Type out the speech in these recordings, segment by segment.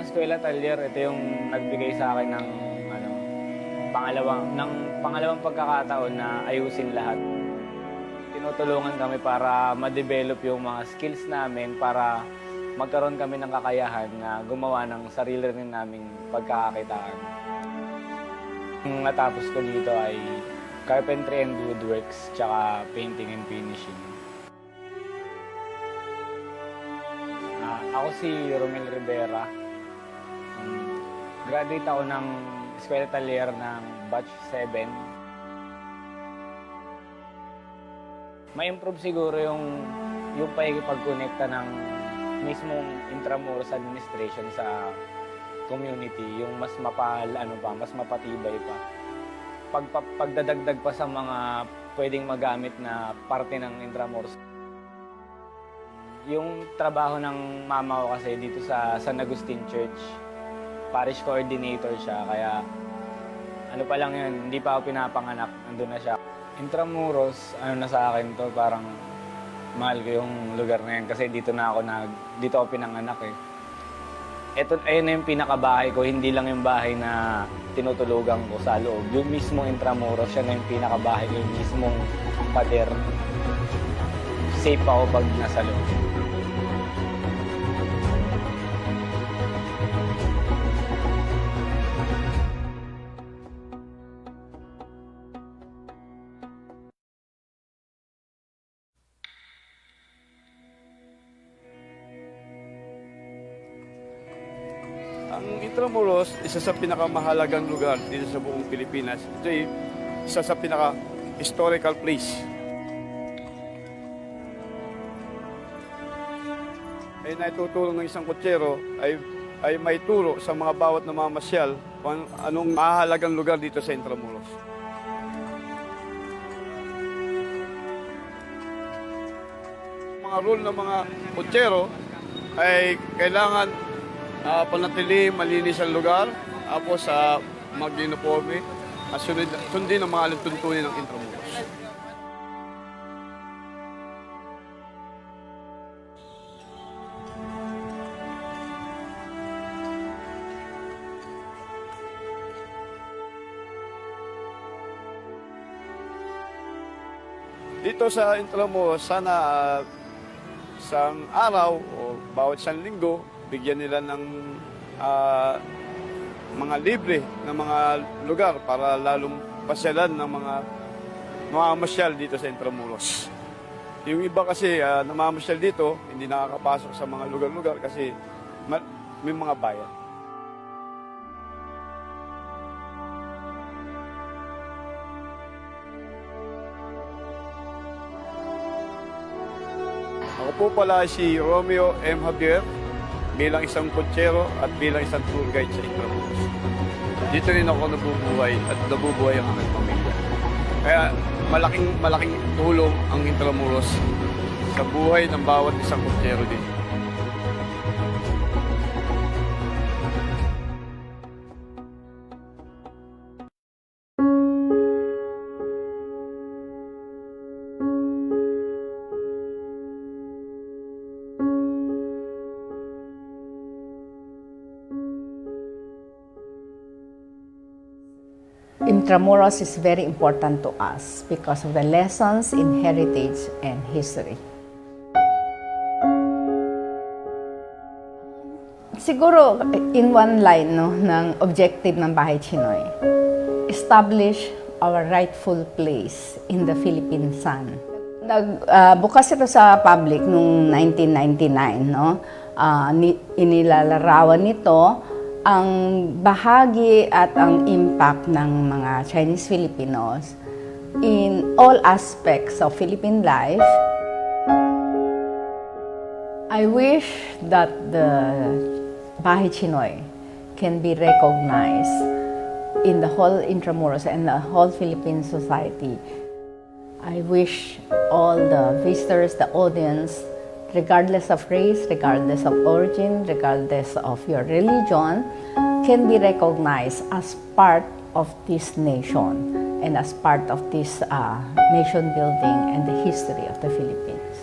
Eskwela Talyer, ito yung nagbigay sa akin ng pangalawang pagkakataon na ayusin lahat. Tinutulungan kami para ma-develop yung mga skills namin para magkaroon kami ng kakayahan na gumawa ng sarili rin naming pagkakakitaan. Ang natapos ko dito ay carpentry and woodworks, tsaka painting and finishing. Ako si Romel Rivera. Graduate ako ng Eskwela Talyer ng batch 7. Ma-improve siguro yung pakikipag-connecta ng mismong Intramuros administration sa community, yung mas mas mapatibay pa. Pagdadagdag pa sa mga pwedeng magamit na parte ng Intramuros. Yung trabaho ng mama ko kasi dito sa San Agustin Church, parish coordinator siya, kaya pa lang yun, hindi pa ako pinapanganak, nandun na siya. Intramuros, na sa akin to, parang mahal ko yung lugar na yan kasi dito ako pinanganak eh. Ayun na yung pinakabahay ko, hindi lang yung bahay na tinutulugan ko sa loob. Yung mismong Intramuros, siya na yung pinakabahay ko, yung mismong pader. Safe ako pag nasa loob. Ang Intramuros, isa sa pinakamahalagang lugar dito sa buong Pilipinas. Ito ay isa sa pinaka-historical place. Ay naitutulong ng isang kutsero ay may turo sa mga bawat namamasyal kung anong mahalagang lugar dito sa Intramuros. Mga rule ng mga kutsero ay kailangan panatili, malinis ang lugar, tapos mag-uniforme, sundin ang mga alituntunin ng Intramuros. Dito sa Intramuros, sana isang araw o bawat isang linggo, bigyan nila ng mga libre na mga lugar para lalong pasyalan ng mga mamamasyal dito sa Intramuros. Yung iba kasi namamasyal dito, hindi nakakapasok sa mga lugar-lugar kasi may mga bayan. Ako po pala si Romeo M. Javier, bilang isang kutsero at bilang isang tour guide sa Intramuros. Dito rin ako nabubuhay at nabubuhay ang aking pamilya. Kaya malaking tulong ang Intramuros sa buhay ng bawat isang kutsero dito. Intramuros is very important to us because of the lessons in heritage and history. Siguro, in one line ng objective ng Bahay Chinoy, establish our rightful place in the Philippine sun. Bukas ito sa public noong 1999, inilalarawan nito ang bahagi at ang impact ng mga Chinese Filipinos in all aspects of Philippine life. I wish that the Bahay Chinoy can be recognized in the whole Intramuros and the whole Philippine society. I wish all the visitors, the audience, regardless of race, regardless of origin, regardless of your religion, can be recognized as part of this nation and as part of this nation building and the history of the Philippines.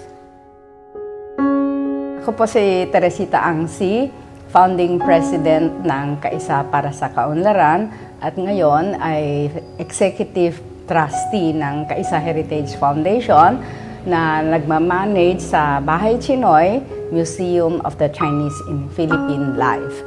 Ako po si Teresita Angsi, founding president ng Kaisa para sa Kaunlaran at ngayon ay executive trustee ng Kaisa Heritage Foundation na nagmamanage sa Bahay Chinoy, Museum of the Chinese in Philippine Life.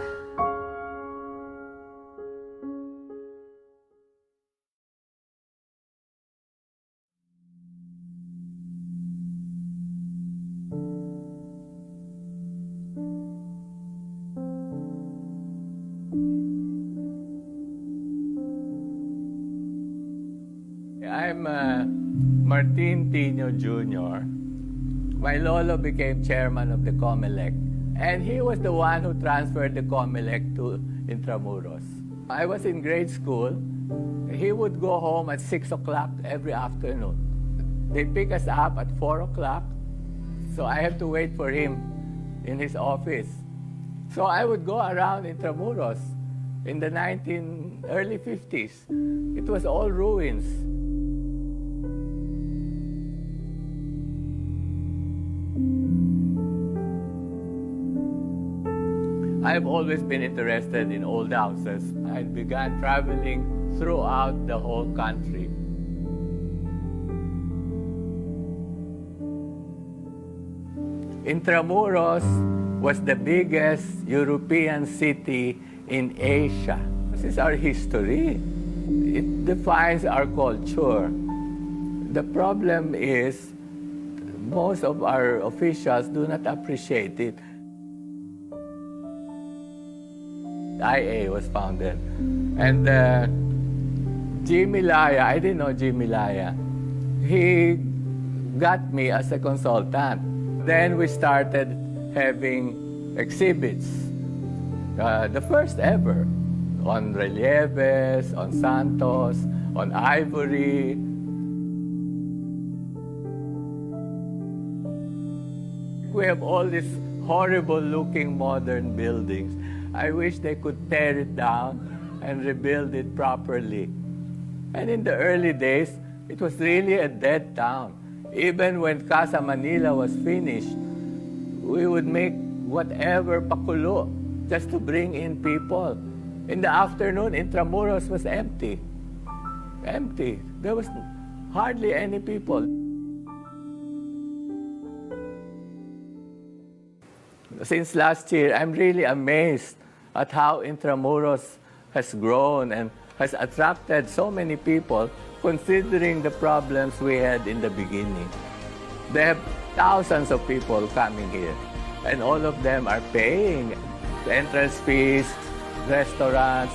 I'm Martin Tino Jr. My lolo became chairman of the COMELEC, and he was the one who transferred the COMELEC to Intramuros. I was in grade school. He would go home at 6 o'clock every afternoon. They'd pick us up at 4 o'clock, so I have to wait for him in his office. So I would go around Intramuros in the early 50s. It was all ruins. I've always been interested in old houses. I began traveling throughout the whole country. Intramuros was the biggest European city in Asia. This is our history. It defines our culture. The problem is most of our officials do not appreciate it. IA was founded. And Jimmy Laya, I didn't know Jimmy Laya. He got me as a consultant. Then we started having exhibits. The first ever on relieves, on santos, on ivory. We have all these horrible-looking modern buildings. I wish they could tear it down and rebuild it properly. And in the early days, it was really a dead town. Even when Casa Manila was finished, we would make whatever pakulo just to bring in people. In the afternoon, Intramuros was empty. Empty. There was hardly any people. Since last year, I'm really amazed at how Intramuros has grown and has attracted so many people, considering the problems we had in the beginning. They have thousands of people coming here, and all of them are paying entrance fees, restaurants,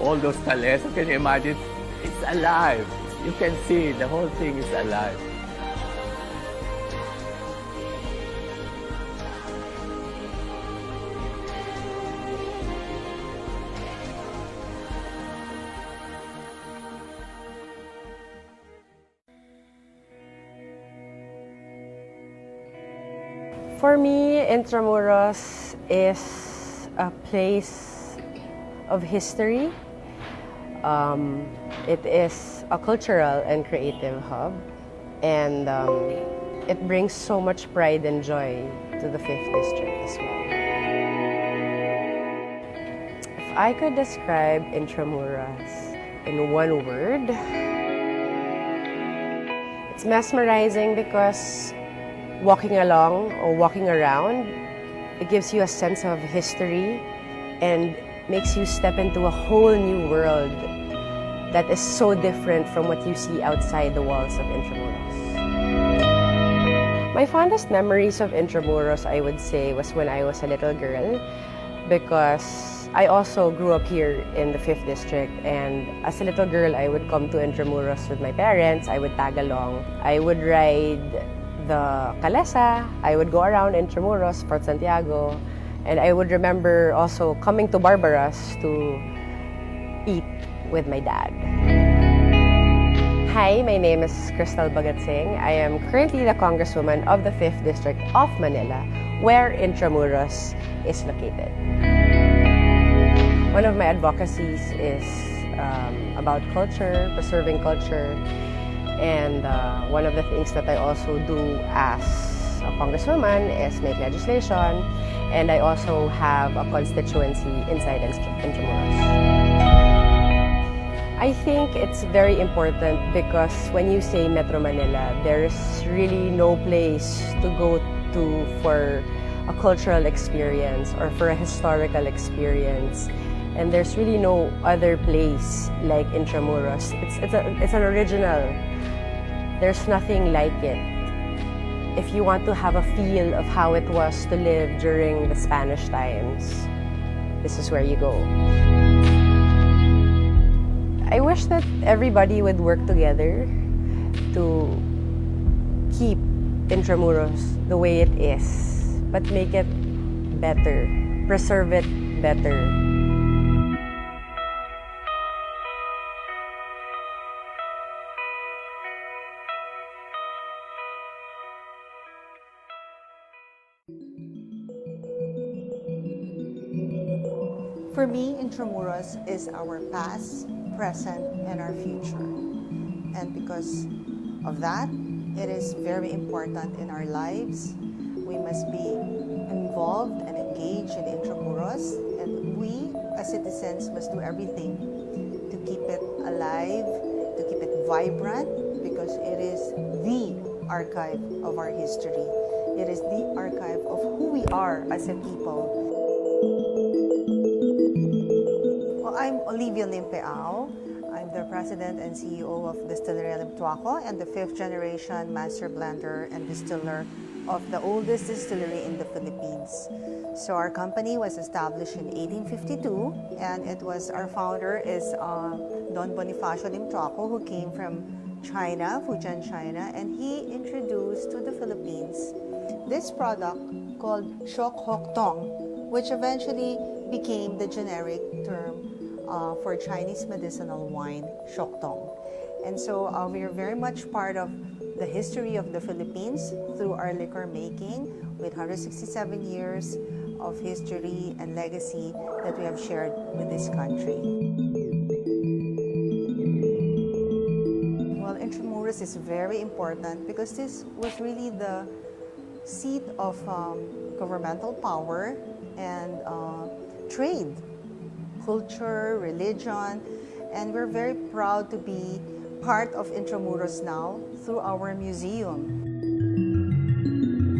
all those chalets. Can you imagine? It's alive. You can see the whole thing is alive. For me, Intramuros is a place of history. It is a cultural and creative hub, and it brings so much pride and joy to the 5th District as well. If I could describe Intramuros in one word, it's mesmerizing because walking along or walking around, it gives you a sense of history and makes you step into a whole new world that is so different from what you see outside the walls of Intramuros. My fondest memories of Intramuros, I would say, was when I was a little girl, because I also grew up here in the 5th District, and as a little girl, I would come to Intramuros with my parents. I would tag along. I would ride the Calesa. I would go around Intramuros, Port Santiago, and I would remember also coming to Barbaras to eat with my dad. Hi, my name is Crystal Bagatsing. I am currently the Congresswoman of the 5th District of Manila, where Intramuros is located. One of my advocacies is about culture, preserving culture. And one of the things that I also do as a congresswoman, is make legislation, and I also have a constituency inside Intramuros. I think it's very important because when you say Metro Manila, there's really no place to go to for a cultural experience or for a historical experience. And there's really no other place like Intramuros. It's an original. There's nothing like it. If you want to have a feel of how it was to live during the Spanish times, this is where you go. I wish that everybody would work together to keep Intramuros the way it is, but make it better, preserve it better. For me, Intramuros is our past, present, and our future. And because of that, it is very important in our lives. We must be involved and engaged in Intramuros, and we, as citizens, must do everything to keep it alive, to keep it vibrant, because it is the archive of our history. It is the archive of who we are as a people. Well, I'm Olivia Limpeao. I'm the president and CEO of Distillery Limtuaco and the 5th generation master blender and distiller of the oldest distillery in the Philippines. So our company was established in 1852, and our founder is Don Bonifacio Limtuaco, who came from China, Fujian, China, and he introduced to the Philippines this product called Shok Hok Tong, which eventually became the generic term for Chinese medicinal wine, Shok Tong. And so we are very much part of the history of the Philippines through our liquor making, with 167 years of history and legacy that we have shared with this country. Well, Intramuros is very important because this was really the seat of governmental power and trade, culture, religion, and we're very proud to be part of Intramuros now through our museum.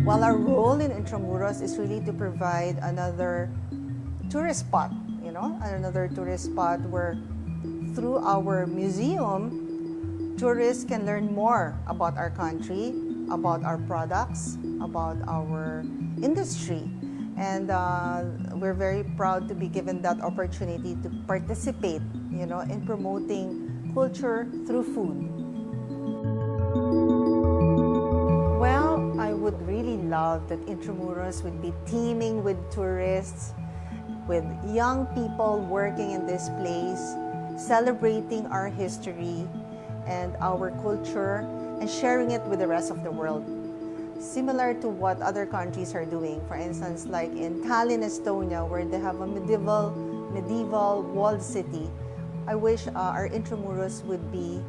While our role in Intramuros is really to provide another tourist spot, another tourist spot where through our museum, tourists can learn more about our country, about our products, about our industry. And we're very proud to be given that opportunity to participate, in promoting culture through food. Well, I would really love that Intramuros would be teeming with tourists, with young people working in this place, celebrating our history and our culture, and sharing it with the rest of the world. Similar to what other countries are doing. For instance, like in Tallinn, Estonia, where they have a medieval walled city. I wish our Intramuros would be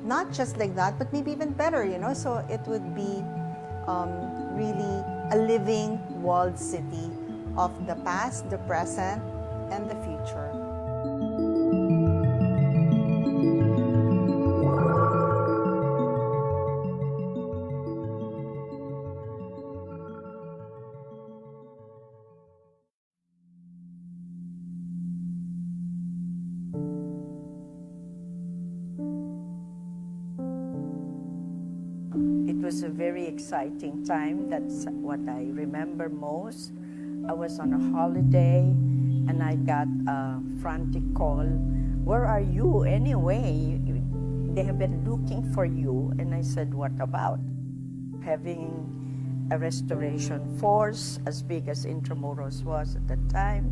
not just like that, but maybe even better, so it would be really a living walled city of the past, the present, and the future. It was a very exciting time. That's what I remember most. I was on a holiday and I got a frantic call. Where are you anyway? They have been looking for you. And I said, what about? Having a restoration force as big as Intramuros was at the time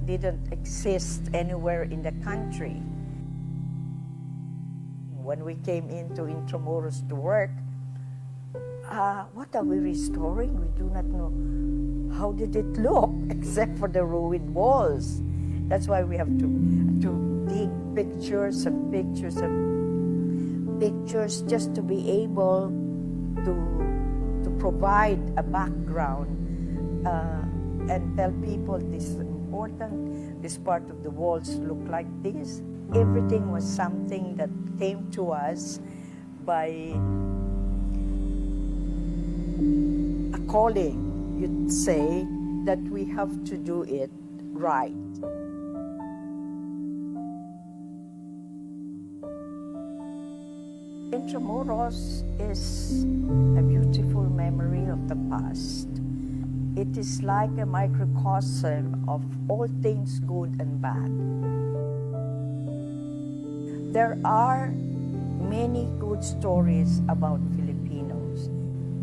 didn't exist anywhere in the country. When we came into Intramuros to work, what are we restoring? We do not know. How did it look, except for the ruined walls? That's why we have to dig pictures and pictures and pictures just to be able to provide a background and tell people this is important, this part of the walls look like this. Everything was something that came to us by a calling, you'd say, that we have to do it right. Intramuros is a beautiful memory of the past. It is like a microcosm of all things good and bad. There are many good stories about Filipinos,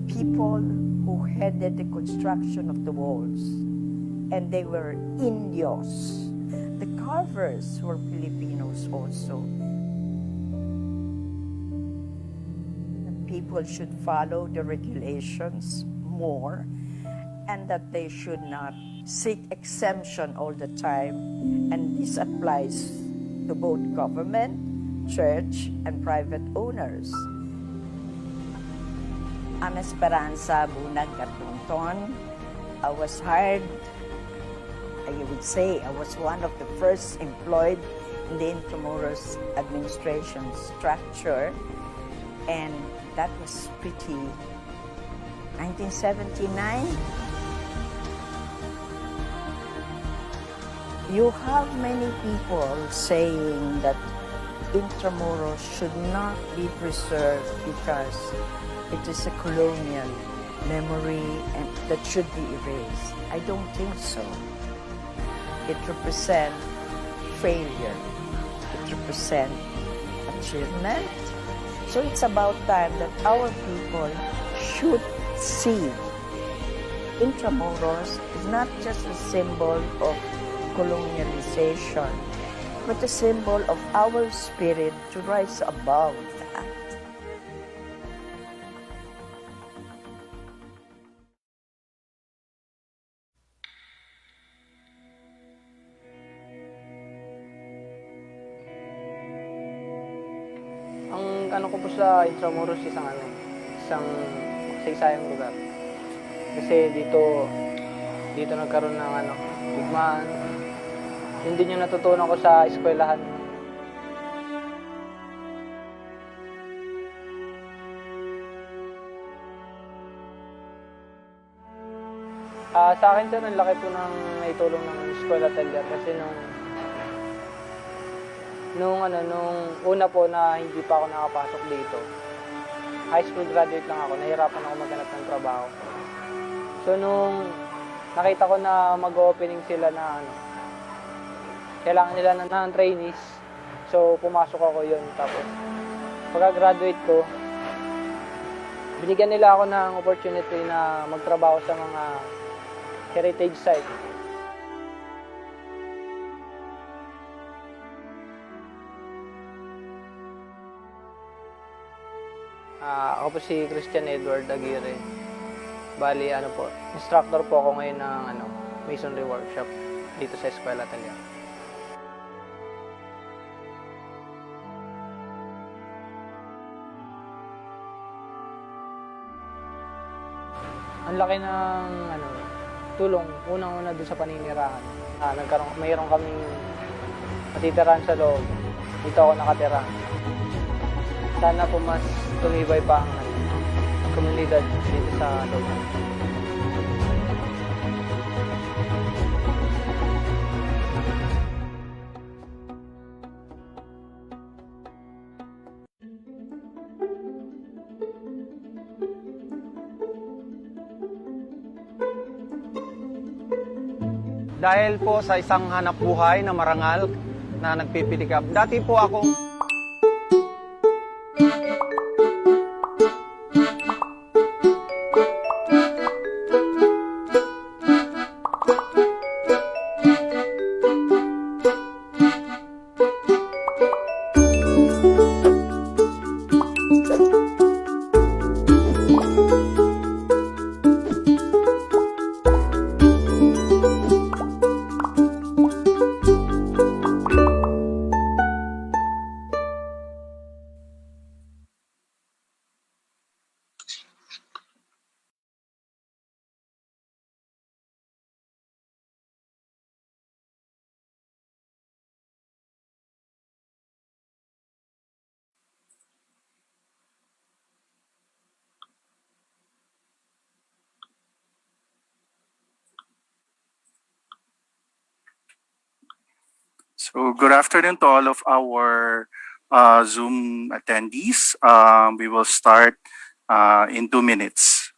people who headed the construction of the walls, and they were Indios. The carvers were Filipinos also. People should follow the regulations more, and that they should not seek exemption all the time. And this applies to both government, church, and private owners. I'm Esperanza Bunag Gatunton. I was hired, I would say, I was one of the first employed in the Intramuros administration structure, and that was pretty 1979. You have many people saying that Intramuros should not be preserved because it is a colonial memory and that should be erased. I don't think so. It represents failure. It represents achievement. So it's about time that our people should see Intramuros is not just a symbol of colonialization, but a symbol of our spirit to rise above that. Ang ano ko po sa Intramuros isang saysayang lugar. Kasi dito nagkaroon ng digmaan. Yun din yung natutunan ko sa eskwelahan. Sa akin sir, ang laki po ng naitulong ng eskwela Teller kasi nung una po na hindi pa ako nakapasok dito. High school graduate lang ako, nahirapan ako maghanap ng trabaho. So nung nakita ko na mag-opening sila na kailangan nila ng trainees. So, pumasok ako yun. Tapos, pagka-graduate ko, binigyan nila ako ng opportunity na magtrabaho sa mga heritage site. Ako po si Christian Edward Aguirre. Bali, instructor po ako ngayon ng masonry workshop dito sa Eskwela Talya. Ang laki ng tulong, unang-una doon sa paninirahan. Mayroon kaming matitirahan sa loob. Dito ako nakatira. Sana po mas tumibay pa ang komunidad dito sa loob. Dahil po sa isang hanap buhay na marangal na nagpipilikap. Dati po ako So good afternoon to all of our Zoom attendees. We will start in 2 minutes.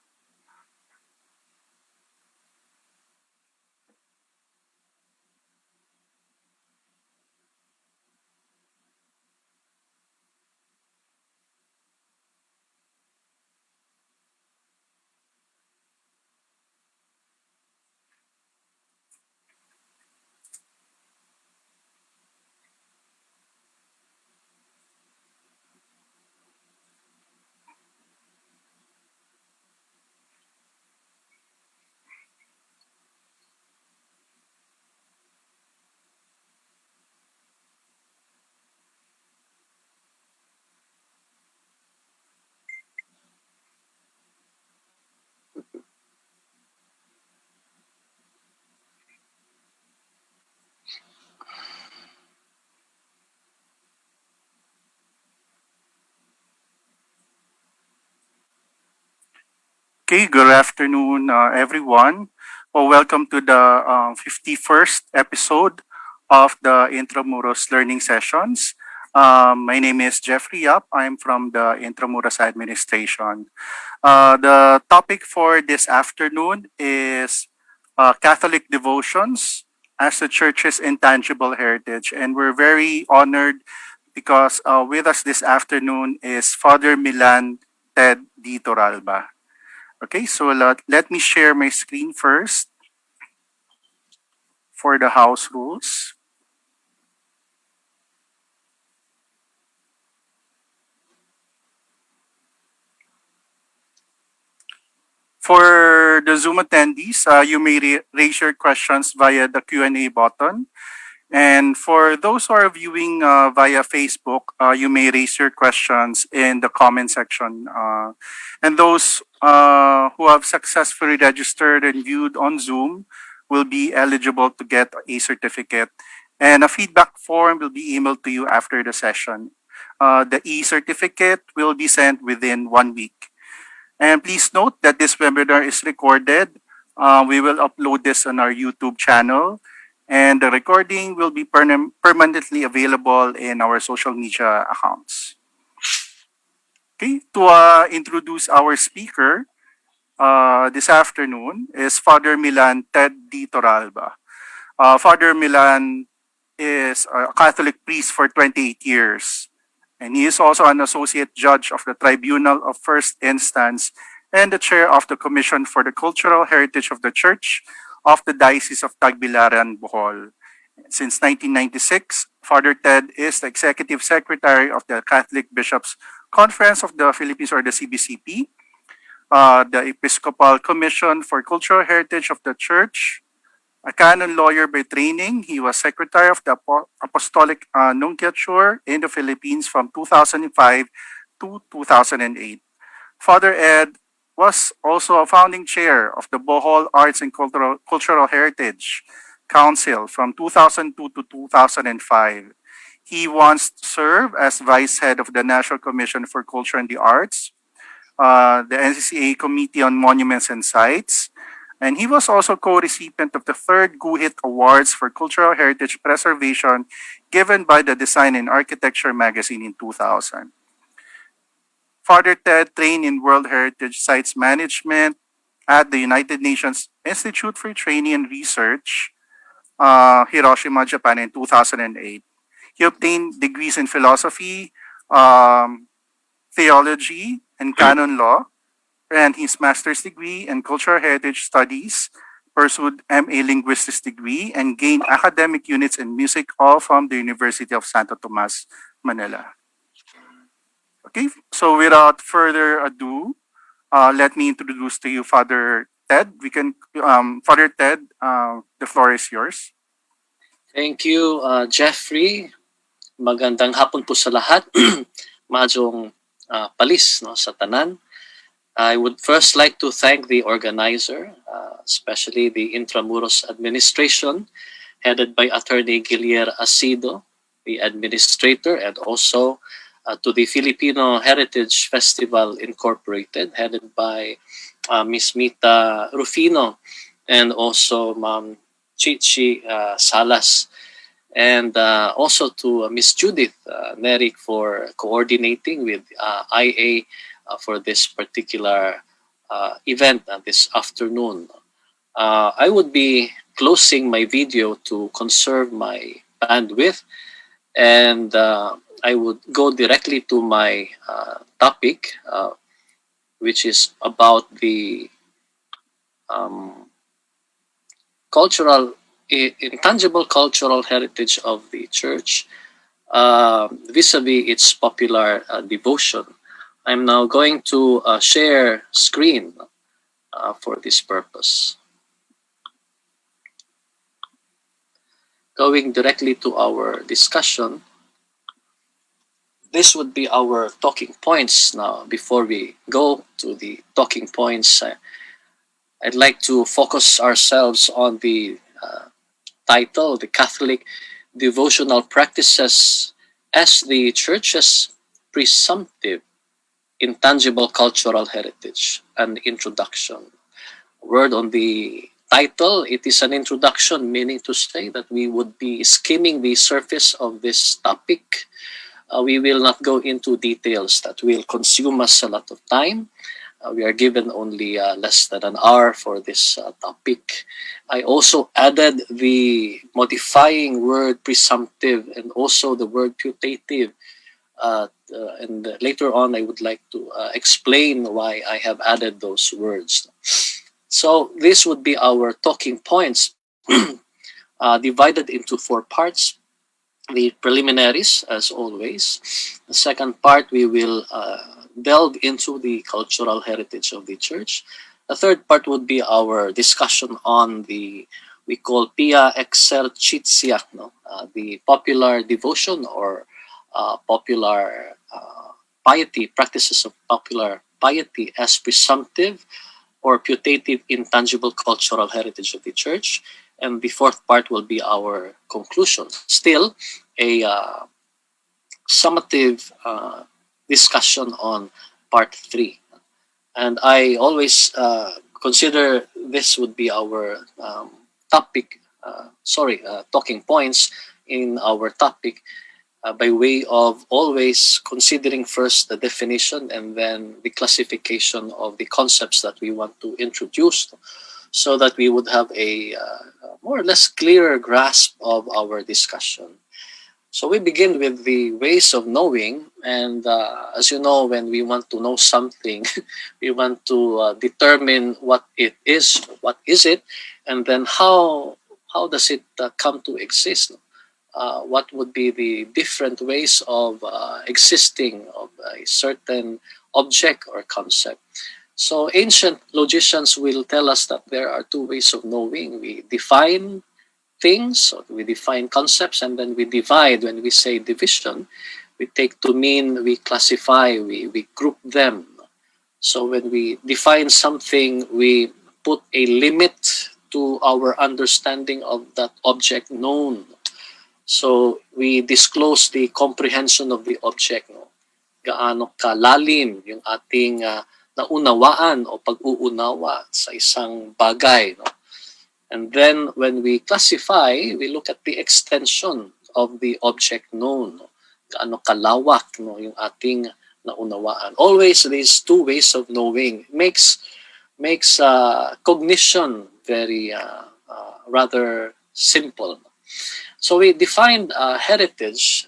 Okay, good afternoon, everyone. Well, welcome to the 51st episode of the Intramuros Learning Sessions. My name is Jeffrey Yap. I'm from the Intramuros Administration. The topic for this afternoon is Catholic devotions as the Church's intangible heritage. And we're very honored because with us this afternoon is Father Milan Ted D. Torralba. Okay, so let me share my screen first for the house rules. For the Zoom attendees, you may raise your questions via the Q&A button. And for those who are viewing via Facebook, you may raise your questions in the comment section. And those who have successfully registered and viewed on Zoom will be eligible to get a certificate. And a feedback form will be emailed to you after the session. The e-certificate will be sent within 1 week. And please note that this webinar is recorded. We will upload this on our YouTube channel, and the recording will be permanently available in our social media accounts. Okay, to introduce our speaker this afternoon is Father Milan Ted D. Torralba. Father Milan is a Catholic priest for 28 years. And he is also an associate judge of the Tribunal of First Instance and the chair of the Commission for the Cultural Heritage of the Church of the Diocese of Tagbilaran, Bohol. Since 1996, Father Ted is the executive secretary of the Catholic Bishops' Conference of the Philippines, or the CBCP, the Episcopal Commission for Cultural Heritage of the Church. A canon lawyer by training, he was secretary of the Apostolic Nunciature in the Philippines from 2005 to 2008. Father Ed was also a founding chair of the Bohol Arts and Cultural Heritage Council from 2002 to 2005. He once served as vice head of the National Commission for Culture and the Arts, the NCCA Committee on Monuments and Sites, and he was also co-recipient of the third Guhit Awards for Cultural Heritage Preservation given by the Design and Architecture magazine in 2000. Father Ted trained in World Heritage Sites Management at the United Nations Institute for Training and Research, Hiroshima, Japan in 2008. He obtained degrees in philosophy, theology, and canon law, and his master's degree in cultural heritage studies, pursued MA linguistics degree, and gained academic units in music, all from the University of Santo Tomas, Manila. Okay, so without further ado, let me introduce to you Father Ted. Father Ted, the floor is yours. Thank you, Jeffrey. Magandang hapon po sa lahat. Madyong palis no, sa tanan. I would first like to thank the organizer, especially the Intramuros Administration, headed by Attorney Guillier Asido, the administrator, and also to the Filipino Heritage Festival Incorporated, headed by Ms. Mita Rufino, and also Ma'am Chichi Salas. And also to Miss Judith Nerick for coordinating with IA for this particular event this afternoon. I would be closing my video to conserve my bandwidth, and I would go directly to my topic, which is about the intangible cultural heritage of the church vis-a-vis its popular devotion. I'm now going to share screen for this purpose. Going directly to our discussion, this would be our talking points. Now, before we go to the talking points, I'd like to focus ourselves on the title, the Catholic Devotional Practices as the Church's Presumptive Intangible Cultural Heritage, an introduction. Word on the title, it is an introduction, meaning to say that we would be skimming the surface of this topic. We will not go into details that will consume us a lot of time. We are given only less than an hour for this topic. I also added the modifying word presumptive and also the word putative. And later on, I would like to explain why I have added those words. So this would be our talking points, divided into 4 parts. The preliminaries, as always. The second part, we will delve into the cultural heritage of the church. The third part would be our discussion on the, we call pia exercitia, the popular devotion or popular piety, practices of popular piety as presumptive or putative intangible cultural heritage of the church. And the fourth part will be our conclusion. Still, a summative discussion on part 3. And I always consider this would be our talking points in our topic by way of always considering first the definition and then the classification of the concepts that we want to introduce, so that we would have a more or less clearer grasp of our discussion. So we begin with the ways of knowing, and as you know, when we want to know something, we want to determine what it is, what is it, and then how does it come to exist? What would be the different ways of existing of a certain object or concept? So ancient logicians will tell us that there are 2 ways of knowing. We define things, or we define concepts, and then we divide. When we say division, we take to mean we classify, we group them. So when we define something, we put a limit to our understanding of that object known. So we disclose the comprehension of the object. Gaano kalalim yung ating naunawaan o pag-uunawa sa isang bagay. And then when we classify, we look at the extension of the object known. Gaano kalawak yung ating naunawaan. Always these 2 ways of knowing makes cognition very rather simple. So we defined heritage.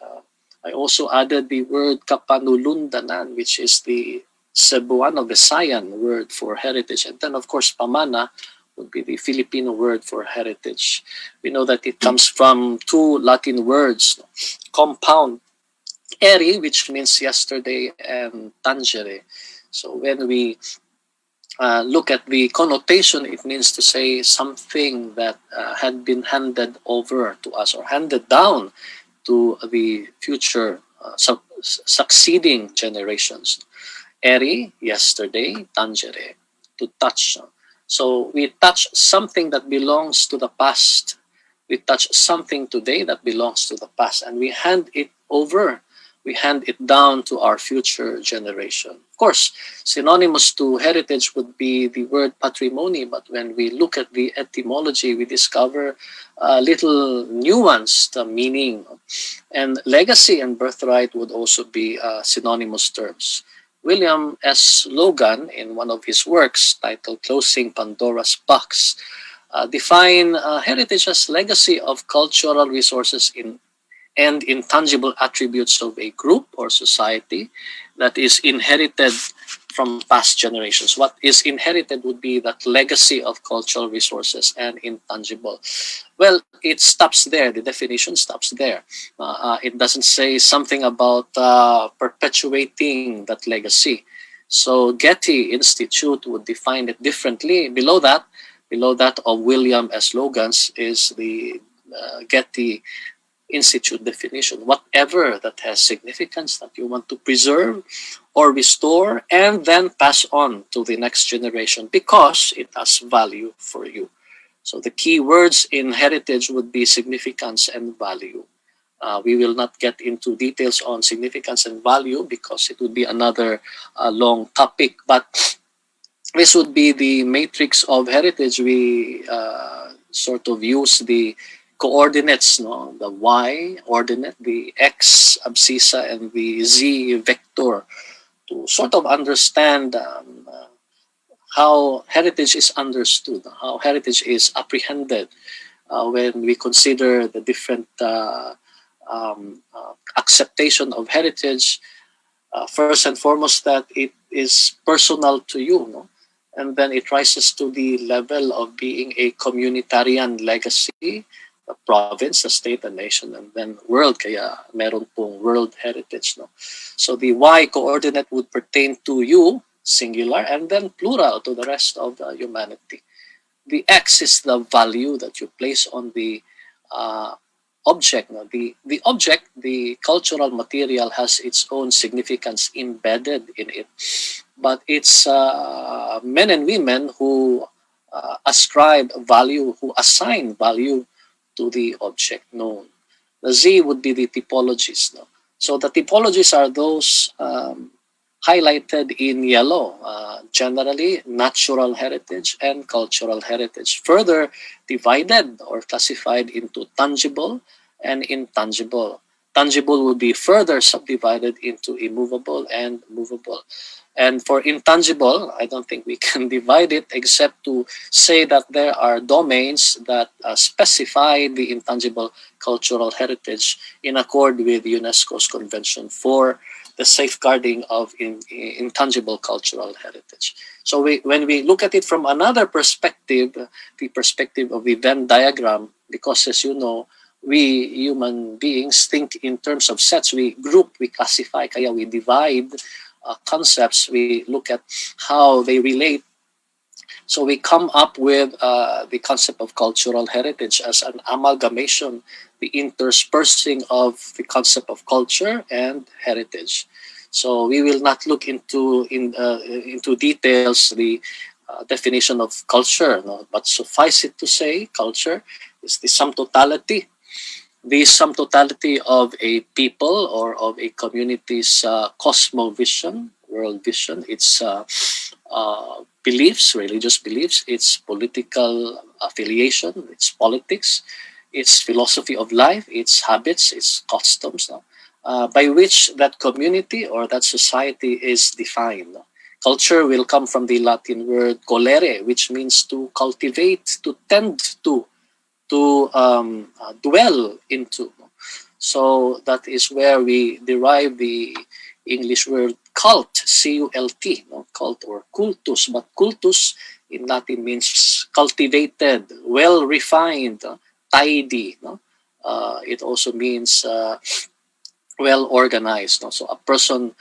I also added the word kapanulundanan, which is the Cebuano Visayan word for heritage. And then, of course, pamana would be the Filipino word for heritage. We know that it comes from 2 Latin words, compound, eri, which means yesterday, and tangere. So when we look at the connotation, it means to say something that had been handed over to us or handed down to the future succeeding generations. Eri, yesterday, tangere, to touch. So we touch something that belongs to the past. We touch something today that belongs to the past, and we hand it over. we hand it down to our future generation. Of course, synonymous to heritage would be the word patrimony, but when we look at the etymology, we discover little nuanced meaning. And legacy and birthright would also be synonymous terms. William S. Logan, in one of his works titled Closing Pandora's Box, define heritage as legacy of cultural resources and intangible attributes of a group or society that is inherited from past generations. What is inherited would be that legacy of cultural resources and intangible. Well, it stops there. The definition stops there. It doesn't say something about perpetuating that legacy. So Getty Institute would define it differently. Below that of William S. Logan's is the Getty Institute definition. Whatever that has significance that you want to preserve or restore and then pass on to the next generation because it has value for you. So the key words in heritage would be significance and value. We will not get into details on significance and value because it would be another long topic, but this would be the matrix of heritage. We sort of use the coordinates, no? The y ordinate, the x abscissa, and the z vector to sort of understand how heritage is understood, how heritage is apprehended when we consider the different acceptation of heritage. First and foremost, that it is personal to you, no? And then it rises to the level of being a communitarian legacy, the province, the state, the nation, and then world. Kaya meron pong world heritage, no? So the y coordinate would pertain to you, singular, and then plural to the rest of the humanity. The x is the value that you place on the object. No? The object, the cultural material, has its own significance embedded in it. But it's men and women who ascribe value, who assign value to the object known. The Z would be the typologies. No? So the typologies are those highlighted in yellow, generally natural heritage and cultural heritage, further divided or classified into tangible and intangible. Tangible would be further subdivided into immovable and movable. And for intangible, I don't think we can divide it except to say that there are domains that specify the intangible cultural heritage in accord with UNESCO's Convention for the safeguarding of intangible cultural heritage. So when we look at it from another perspective, the perspective of the Venn diagram, because as you know, we human beings think in terms of sets. We group, we classify, kaya we divide concepts, we look at how they relate. So we come up with the concept of cultural heritage as an amalgamation, the interspersing of the concept of culture and heritage. So we will not look into details the definition of culture, no? But suffice it to say, culture is the sum totality. The sum totality of a people or of a community's cosmovision, world vision, its beliefs, religious beliefs, its political affiliation, its politics, its philosophy of life, its habits, its customs, no? By which that community or that society is defined. No? Culture will come from the Latin word colere, which means to cultivate, to tend to dwell into. So that is where we derive the English word cult, C-U-L-T, no? Cult or cultus. But cultus in Latin means cultivated, well refined, tidy. No? It also means well organized. No? So a person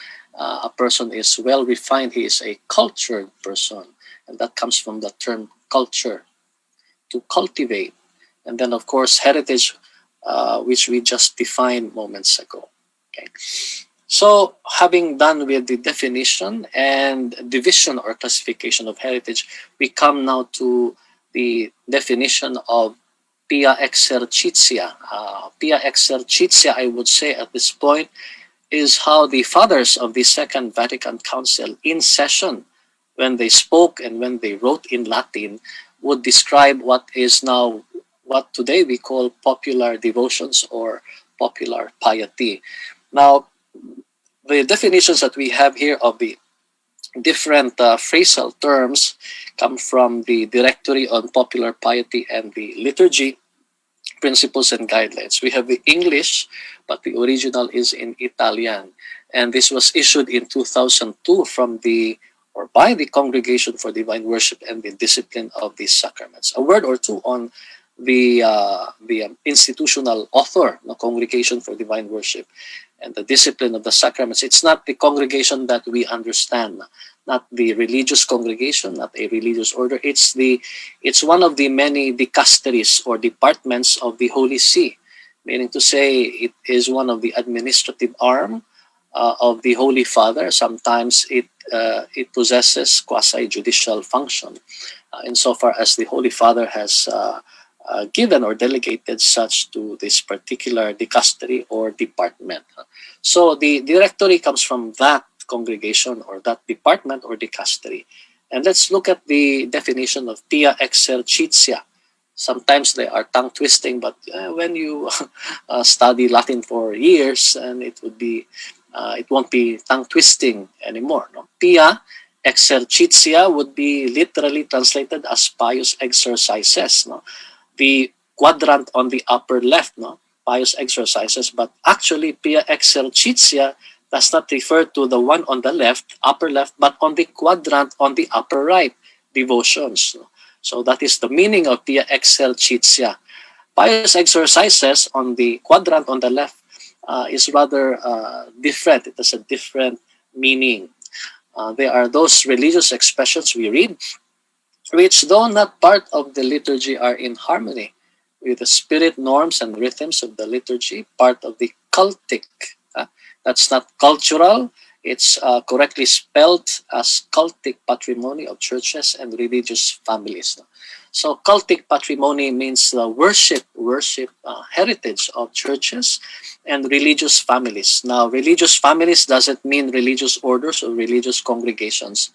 is well refined. He is a cultured person, and that comes from the term culture, to cultivate. And then, of course, heritage, which we just defined moments ago. Okay. So, having done with the definition and division or classification of heritage, we come now to the definition of pia exercitia. Pia exercitia, I would say at this point, is how the fathers of the Second Vatican Council in session, when they spoke and when they wrote in Latin, would describe what is now, what today we call popular devotions or popular piety. Now, the definitions that we have here of the different phrasal terms come from the Directory on Popular Piety and the Liturgy, Principles and Guidelines. We have the English, but the original is in Italian. And this was issued in 2002 from the, or by the Congregation for Divine Worship and the Discipline of the Sacraments. A word or two on the institutional author, the Congregation for Divine Worship and the Discipline of the Sacraments. It's not the congregation that we understand, not the religious congregation, not a religious order. It's one of the many dicasteries or departments of the Holy See, meaning to say it is one of the administrative arm of the Holy Father. Sometimes it possesses quasi-judicial function insofar as the Holy Father has given or delegated such to this particular dicastery or department. So the directory comes from that congregation or that department or dicastery. And let's look at the definition of pia exercitia. Sometimes they are tongue twisting, but when you study Latin for years, and it won't be tongue twisting anymore. No? Pia exercitia would be literally translated as pious exercises. No? The quadrant on the upper left, no, pious exercises, but actually pia exercitia does not refer to the one on the left, upper left, but on the quadrant on the upper right, devotions. No? So that is the meaning of pia exercitia. Pious exercises on the quadrant on the left is rather different. It has a different meaning. They are those religious expressions we read, which, though not part of the liturgy, are in harmony with the spirit, norms, and rhythms of the liturgy, part of the cultic. That's not cultural. It's correctly spelled as cultic patrimony of churches and religious families. So cultic patrimony means worship heritage of churches and religious families. Now, religious families doesn't mean religious orders or religious congregations.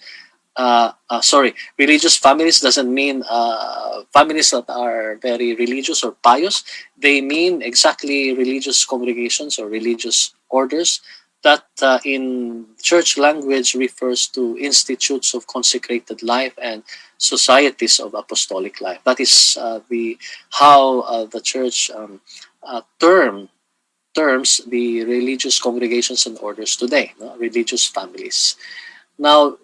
Religious families doesn't mean families that are very religious or pious. They mean exactly religious congregations or religious orders that in church language refers to institutes of consecrated life and societies of apostolic life. That is how the church terms the religious congregations and orders today, no? Religious families. Now,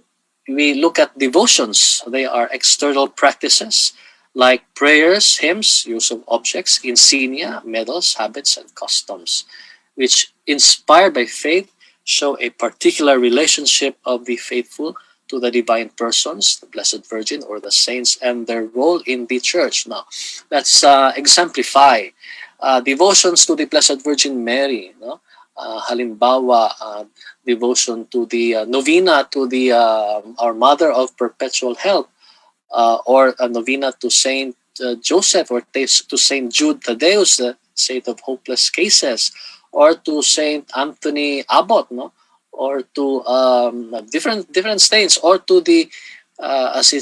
we look at devotions. They are external practices like prayers, hymns, use of objects, insignia, medals, habits, and customs, which, inspired by faith, show a particular relationship of the faithful to the divine persons, the Blessed Virgin or the saints, and their role in the church. Now, let's exemplify devotions to the Blessed Virgin Mary. No? Halimbawa, devotion to the novena to the our Mother of Perpetual Help, or a novena to Saint Joseph, or to Saint Jude Thaddeus, the saint of hopeless cases, or to Saint Anthony Abbot, no, or to different saints, or to the as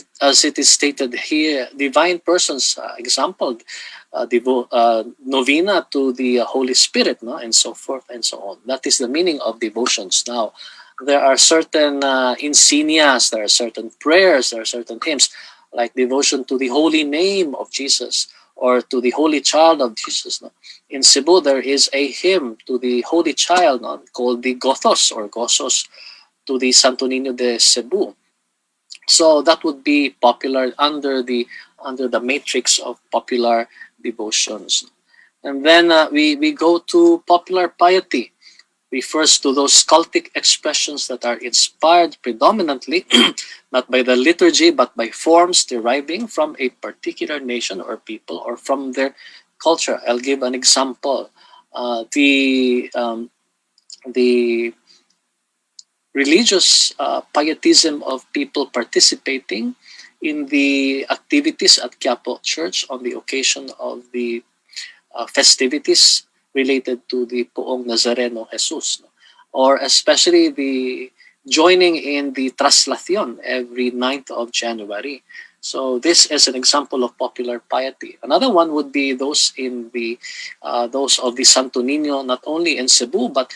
it is stated here, divine persons. Example. Novena to the Holy Spirit, no? And so forth and so on. That is the meaning of devotions. Now, there are certain insignias, there are certain prayers, there are certain hymns, like devotion to the holy name of Jesus or to the Holy Child of Jesus. No? In Cebu, there is a hymn to the Holy Child, no? Called the Gothos or Gozos to the Santo Niño de Cebu. So that would be popular under the matrix of popular devotions. And then we go to popular piety. Refers to those cultic expressions that are inspired predominantly not by the liturgy but by forms deriving from a particular nation or people or from their culture. I'll give an example. The religious pietism of people participating in the activities at Quiapo Church on the occasion of the festivities related to the Poong Nazareno Jesus, or especially the joining in the traslación every 9th of January. So this is an example of popular piety. Another one would be those in the those of the Santo Niño, not only in Cebu but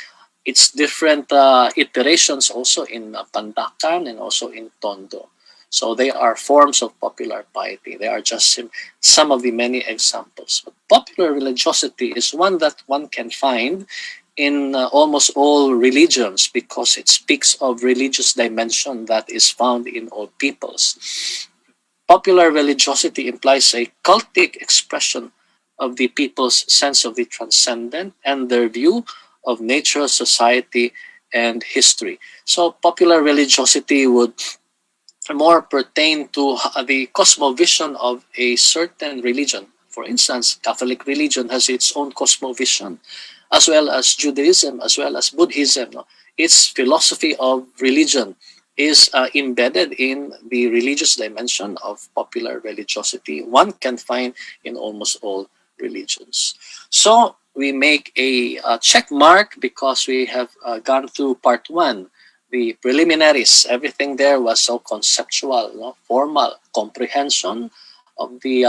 its different iterations also in Pandacan and also in Tondo. So they are forms of popular piety. They are just some of the many examples. But popular religiosity is one that one can find in almost all religions because it speaks of religious dimension that is found in all peoples. Popular religiosity implies a cultic expression of the people's sense of the transcendent and their view of nature, society, and history. So popular religiosity would more pertain to the cosmovision of a certain religion. For instance, Catholic religion has its own cosmovision, as well as Judaism, as well as Buddhism. No? Its philosophy of religion is embedded in the religious dimension of popular religiosity. One can find in almost all religions. So we make a check mark because we have gone through part 1, the preliminaries. Everything there was so conceptual, no? Formal comprehension of the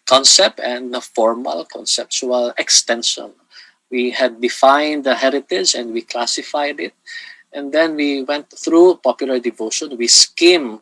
concept and the formal conceptual extension. We had defined the heritage and we classified it. And then we went through popular devotion. We skimmed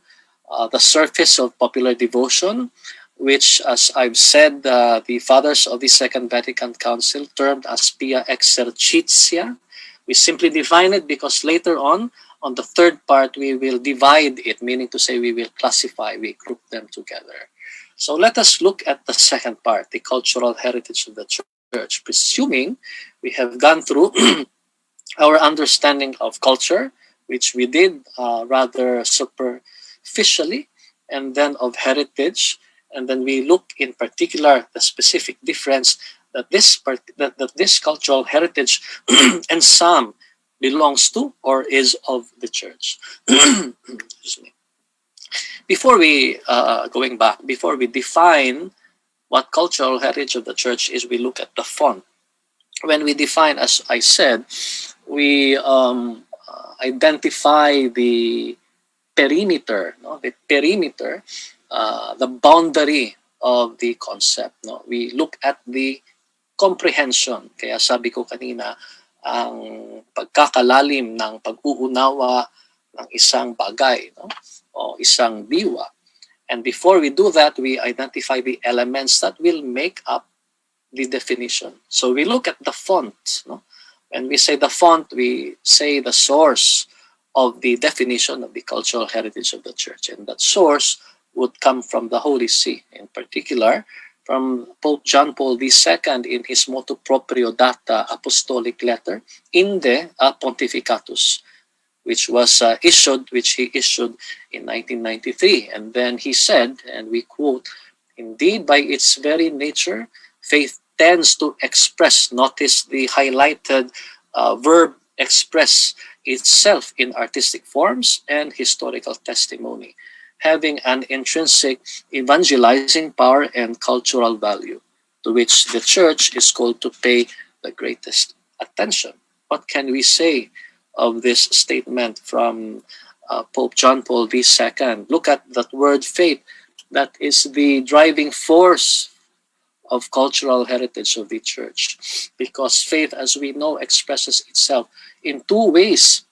the surface of popular devotion, which, as I've said, the fathers of the Second Vatican Council termed as pia exercitia. We simply define it because later on the third part, we will divide it, meaning to say we will classify, we group them together. So let us look at the second part, the cultural heritage of the church, presuming we have gone through our understanding of culture, which we did rather superficially, and then of heritage, and then we look in particular the specific difference that this cultural heritage and some belongs to or is of the church. Excuse me. Before we going back, before we define what cultural heritage of the church is, we look at the font. When we define, as I said, we identify the perimeter, no? The perimeter, the boundary of the concept. No? We look at the comprehension. Kaya sabi ko kanina, ang pagkakalalim ng pag-uunawa ng isang bagay, no? O isang diwa. And before we do that, we identify the elements that will make up the definition. So we look at the font. No? When we say the font, we say the source of the definition of the cultural heritage of the church. And that source would come from the Holy See, in particular from Pope John Paul II in his motu proprio data apostolic letter, Inde a Pontificatus, which he issued in 1993. And then he said, and we quote, "Indeed, by its very nature, faith tends to express," notice the highlighted verb express, "itself in artistic forms and historical testimony, having an intrinsic evangelizing power and cultural value, to which the church is called to pay the greatest attention." What can we say of this statement from Pope John Paul II? Look at that word faith. That is the driving force of cultural heritage of the church, because faith, as we know, expresses itself in two ways,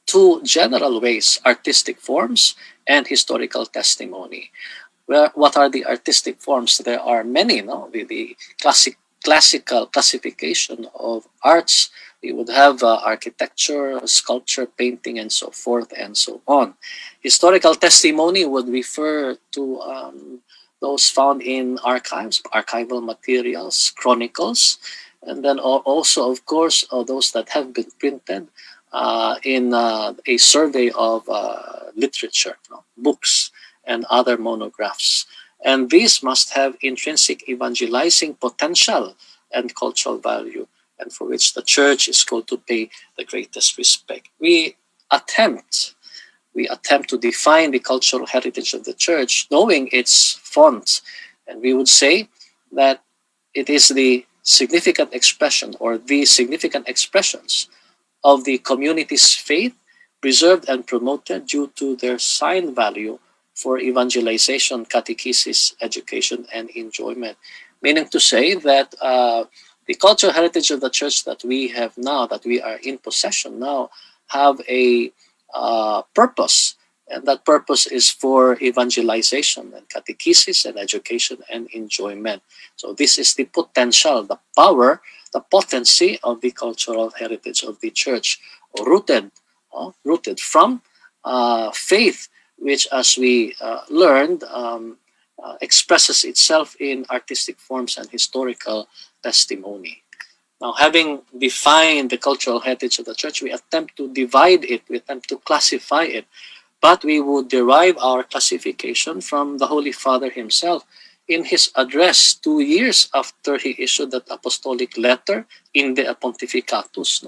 two general ways: artistic forms and historical testimony. Well, what are the artistic forms? There are many, no? The classical classification of arts, we would have architecture, sculpture, painting, and so forth and so on. Historical testimony would refer to those found in archives, archival materials, chronicles, and then also, of course, those that have been printed in a survey of literature, books, and other monographs. And these must have intrinsic evangelizing potential and cultural value, and for which the church is called to pay the greatest respect. We attempt to define the cultural heritage of the church, knowing its font, and we would say that it is the significant expression or the significant expressions of the community's faith, preserved and promoted due to their sign value for evangelization, catechesis, education, and enjoyment. Meaning to say that the cultural heritage of the church that we have now, that we are in possession now, have a purpose. And that purpose is for evangelization and catechesis and education and enjoyment. So this is the potential, the power, the potency of the cultural heritage of the church, rooted from faith, which, as we learned, expresses itself in artistic forms and historical testimony. Now, having defined the cultural heritage of the church, we attempt to divide it, we attempt to classify it, but we would derive our classification from the Holy Father himself in his address 2 years after he issued that apostolic letter in the Pontificatus.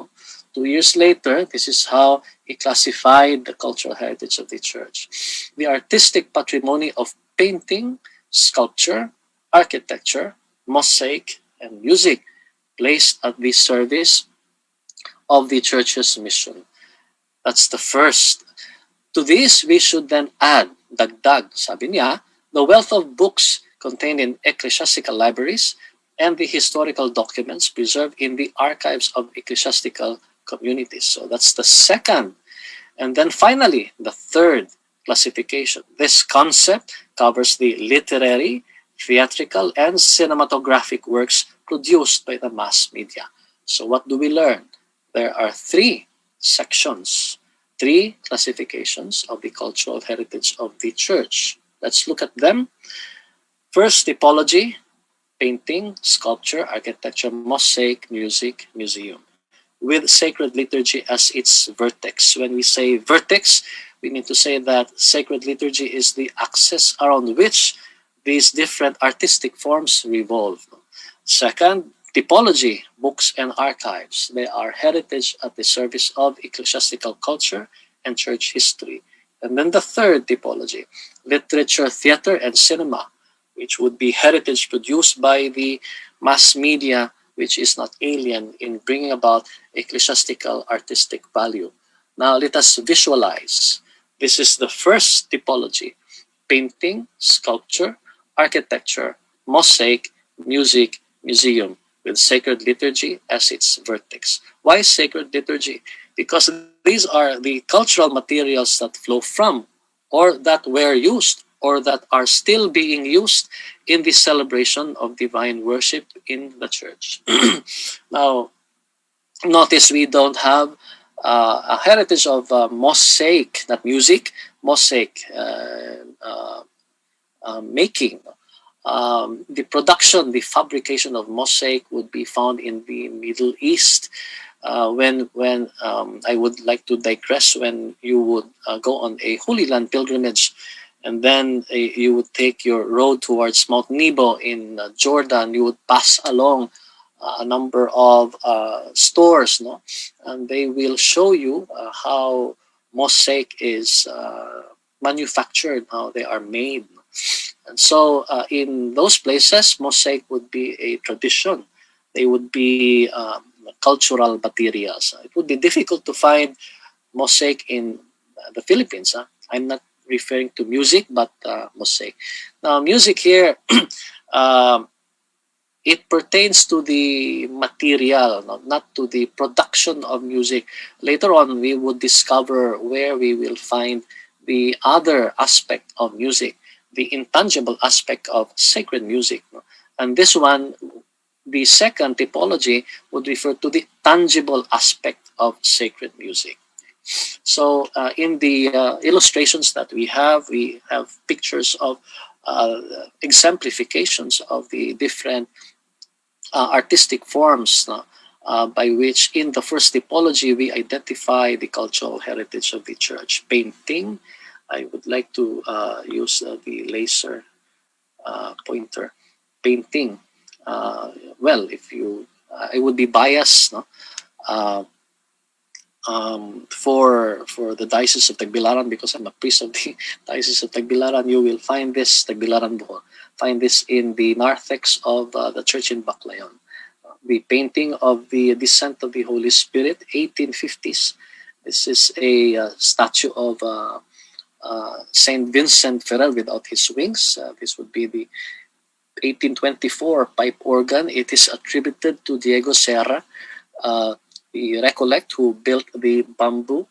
2 years later, this is how he classified the cultural heritage of the church. The artistic patrimony of painting, sculpture, architecture, mosaic, and music placed at the service of the church's mission. That's the first. To this, we should then add, dagdag, sabi niya, the wealth of books contained in ecclesiastical libraries and the historical documents preserved in the archives of ecclesiastical communities. So that's the second. And then finally, the third classification. This concept covers the literary, theatrical, and cinematographic works produced by the mass media. So what do we learn? There are 3 sections, 3 classifications of the cultural heritage of the church. Let's look at them. First, typology, painting, sculpture, architecture, mosaic, music, museum, with sacred liturgy as its vertex. When we say vertex, we need to say that sacred liturgy is the axis around which these different artistic forms revolve. Second, typology, books and archives. They are heritage at the service of ecclesiastical culture and church history. And then the third typology, literature, theater, and cinema, which would be heritage produced by the mass media, which is not alien in bringing about ecclesiastical artistic value. Now let us visualize. This is the first typology: painting, sculpture, architecture, mosaic, music, museum, with sacred liturgy as its vertex. Why sacred liturgy? Because these are the cultural materials that flow from, or that were used, or that are still being used in the celebration of divine worship in the church. Now, notice we don't have a heritage of mosaic, not music, mosaic making. The production, the fabrication of mosaic would be found in the Middle East. When I would like to digress, when you would go on a Holy Land pilgrimage, and then you would take your road towards Mount Nebo in Jordan, you would pass along a number of stores, no? And they will show you how mosaic is manufactured, how they are made. And so in those places, mosaic would be a tradition. They would be cultural materials. It would be difficult to find mosaic in the Philippines. I'm not referring to music, but mosaic. Now, music here, it pertains to the material, not to the production of music. Later on, we would discover where we will find the other aspect of music, the intangible aspect of sacred music. And this one, the second typology, would refer to the tangible aspect of sacred music. So in the illustrations that we have pictures of exemplifications of the different artistic forms by which in the first typology we identify the cultural heritage of the church. Painting, I would like to use the laser pointer. Painting, well, if you, I would be biased, no? For the Diocese of Tagbilaran, because I'm a priest of the Diocese of Tagbilaran. You will find this, Tagbilaran Bohol, find this in the narthex of the church in Baclayon. the painting of the Descent of the Holy Spirit, 1850s. This is a statue of Saint Vincent Ferrer without his wings. This would be the 1824 pipe organ. It is attributed to Diego Serra, the Recollect who built the bamboo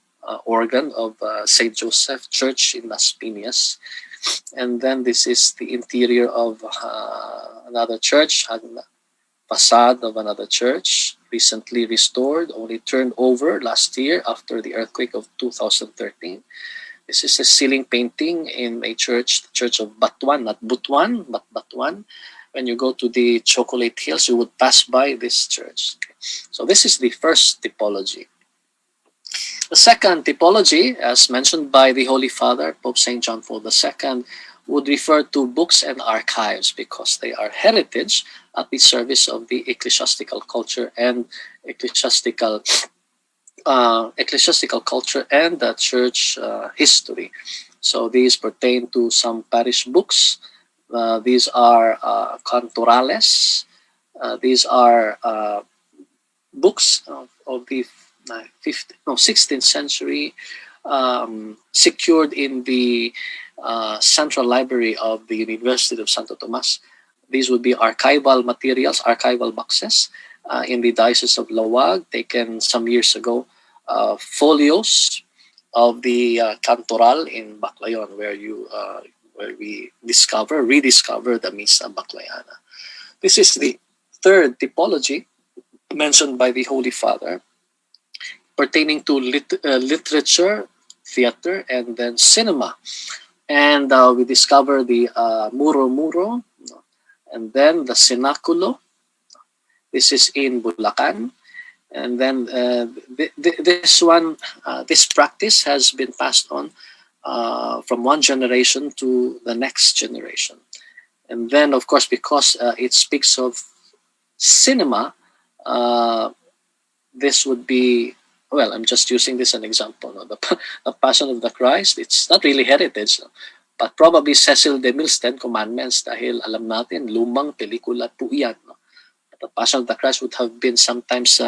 organ of St. Joseph Church in Las Piñas. And then this is the interior of another church, facade of another church, recently restored, only turned over last year after the earthquake of 2013. This is a ceiling painting in a church, the Church of Batuan, not Butuan, but Batuan. When you go to the Chocolate Hills, you would pass by this church. Okay. So this is the first typology. The second typology, as mentioned by the Holy Father, Pope St. John Paul II, would refer to books and archives because they are heritage at the service of the ecclesiastical culture and ecclesiastical culture and the church history. So these pertain to some parish books. These are cantorales. These are books of the 16th century, secured in the Central Library of the University of Santo Tomas. These would be archival materials, archival boxes in the Diocese of Lawag, taken some years ago. Folios of the Cantoral in Baclayon, where we rediscover the Misa Baclayana. This is the third typology mentioned by the Holy Father, pertaining to literature, theater, and then cinema. And we discover the muro, and then the cenaculo. This is in Bulacan. And then this practice has been passed on from one generation to the next generation. And then, of course, because it speaks of cinema, this would be, well, I'm just using this as an example. No? The Passion of the Christ, it's not really heritage, no? But probably Cecil DeMille's Ten Commandments, dahil alam natin, lumang pelikula po yan. No? The Passion of the Christ would have been sometimes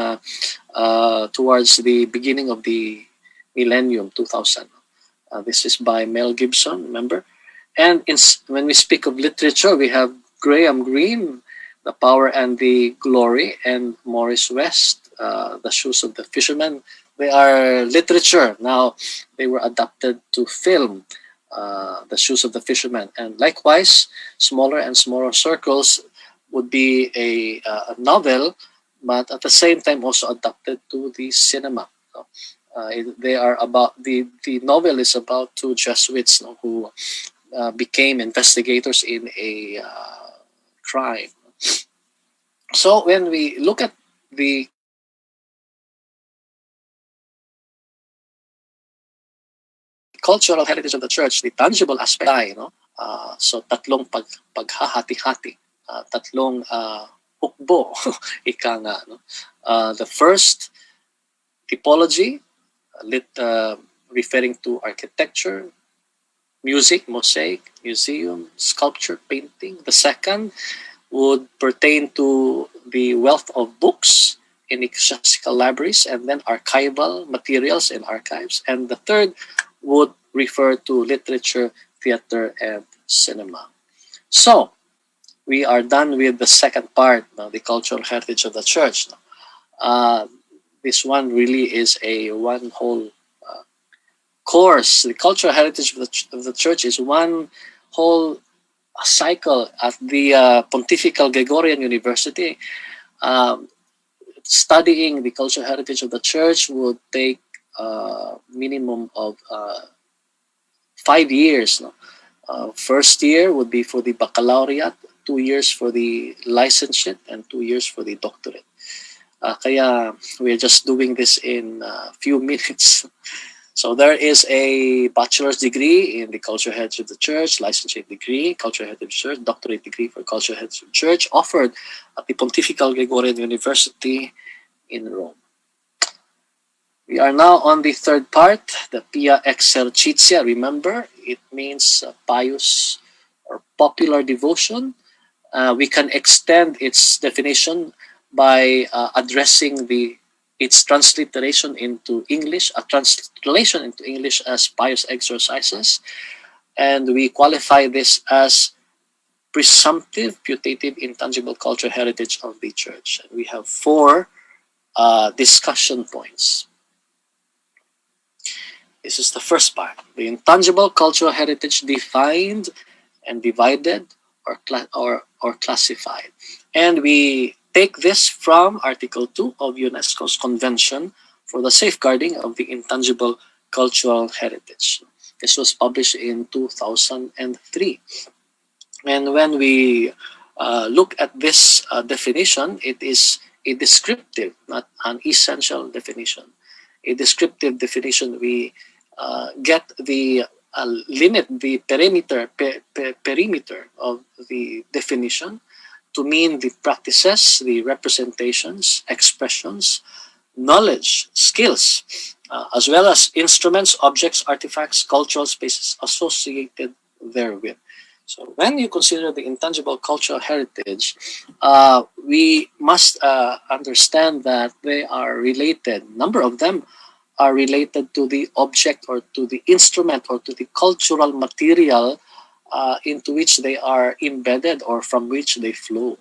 towards the beginning of the millennium, 2000. This is by Mel Gibson, remember? And when we speak of literature, we have Graham Greene, The Power and the Glory, and Morris West, The Shoes of the Fisherman. They are literature. Now, they were adapted to film, The Shoes of the Fisherman. And likewise, smaller and smaller circles would be a novel, but at the same time also adapted to the cinema. So, they are about the novel is about two Jesuits, no, who became investigators in a crime. So when we look at the cultural heritage of the church, the tangible aspect, so tatlong paghahati-hati, tatlong hukbo, ika nga, no? The first typology, referring to architecture, music, mosaic, museum, sculpture, painting. The second would pertain to the wealth of books in ecclesiastical libraries, and then archival materials in archives. And the third would refer to literature, theater, and cinema. So, we are done with the second part, the cultural heritage of the church. This one really is a one whole course. The cultural heritage of the church is one whole cycle at the Pontifical Gregorian University. Studying the cultural heritage of the church would take minimum of 5 years. No? First year would be for the baccalaureate, 2 years for the licentiate, and 2 years for the doctorate. Kaya we're just doing this in a few minutes. So there is a bachelor's degree in the cultural heritage of the church, licentiate degree, cultural heritage of the church, doctorate degree for cultural heritage of the church, offered at the Pontifical Gregorian University in Rome. We are now on the third part, the Pia Exercitia. Remember, it means pious or popular devotion. We can extend its definition by addressing its transliteration into English, a translation into English as pious exercises, and we qualify this as presumptive, putative, intangible cultural heritage of the church. And we have 4 discussion points. This is the first part. The intangible cultural heritage defined and divided or classified. And we take this from Article 2 of UNESCO's Convention for the Safeguarding of the Intangible Cultural Heritage. This was published in 2003. And when we look at this definition, it is a descriptive, not an essential definition. A descriptive definition, we get the limit, the perimeter of the definition to mean the practices, the representations, expressions, knowledge, skills, as well as instruments, objects, artifacts, cultural spaces associated therewith. So when you consider the intangible cultural heritage, we must understand that they are related. A number of them are related to the object or to the instrument or to the cultural material into which they are embedded or from which they flow.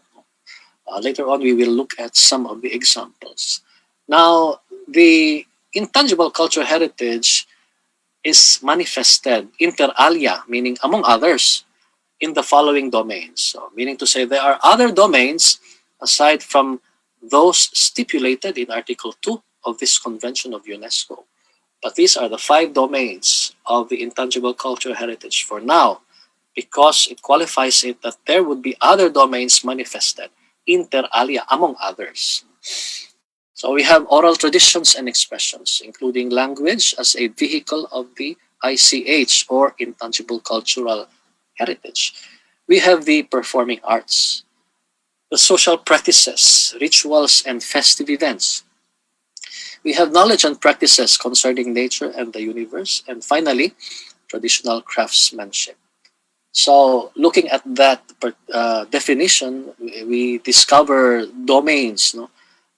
Later on, we will look at some of the examples. Now, the intangible cultural heritage is manifested inter alia, meaning among others, in the following domains. So, meaning to say there are other domains aside from those stipulated in Article 2 of this Convention of UNESCO. But these are the 5 domains of the intangible cultural heritage for now, because it qualifies it that there would be other domains manifested inter alia, among others. So we have oral traditions and expressions, including language as a vehicle of the ICH or intangible cultural heritage. We have the performing arts, the social practices, rituals, and festive events. We have knowledge and practices concerning nature and the universe. And finally, traditional craftsmanship. So looking at that definition, we discover domains. No?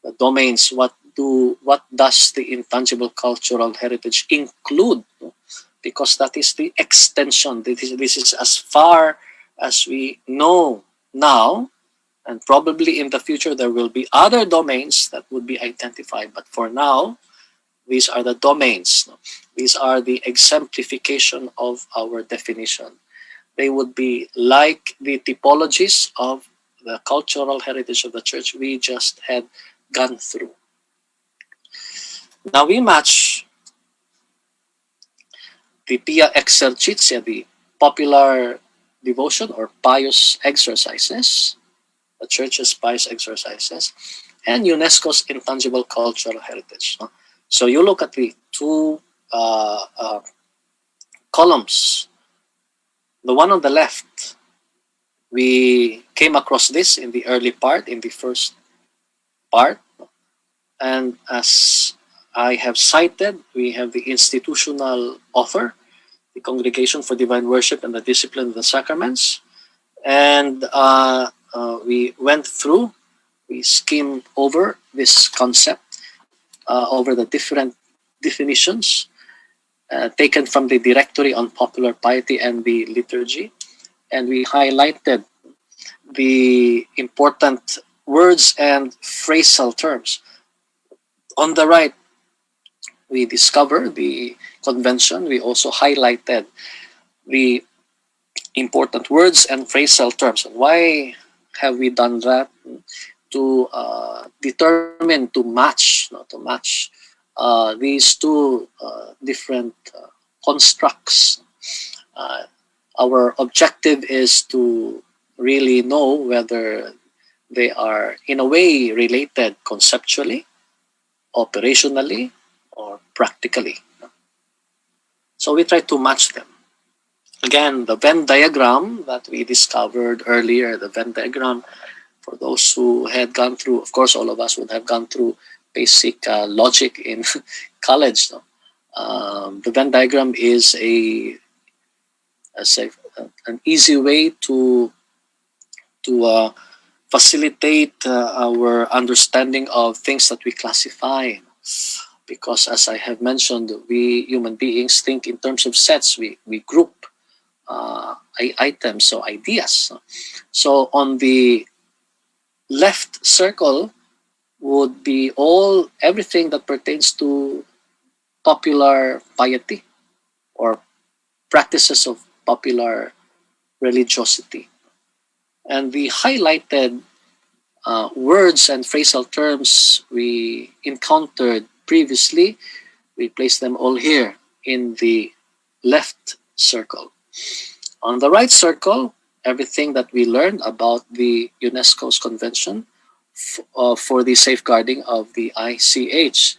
The domains, what does the intangible cultural heritage include? No? Because that is the extension. This is as far as we know now, and probably in the future there will be other domains that would be identified. But for now, these are the domains. No? These are the exemplification of our definition. They would be like the typologies of the cultural heritage of the church we just had gone through. Now we match the pia exercitia, the popular devotion or pious exercises, the church's pious exercises, and UNESCO's intangible cultural heritage. So you look at the 2 columns. The one on the left, we came across this in the early part, in the first part. And as I have cited, we have the institutional author, the Congregation for Divine Worship and the Discipline of the Sacraments. And we went through, we skimmed over this concept, over the different definitions taken from the Directory on Popular Piety and the Liturgy. And we highlighted the important words and phrasal terms. On the right, we discover the convention. We also highlighted the important words and phrasal terms. And why have we done that? To determine, to match these 2 different constructs. Our objective is to really know whether they are in a way related conceptually, operationally, or practically. So we try to match them. Again, the Venn diagram that we discovered earlier, the Venn diagram, for those who had gone through, of course, all of us would have gone through basic logic in college. No? The Venn diagram is an easy way to facilitate our understanding of things that we classify. Because as I have mentioned, we human beings think in terms of sets. We group items, so ideas. So on the left circle would be everything that pertains to popular piety or practices of popular religiosity. And the highlighted words and phrasal terms we encountered previously, we place them all here in the left circle. On the right circle, everything that we learned about the UNESCO's Convention for the safeguarding of the ICH.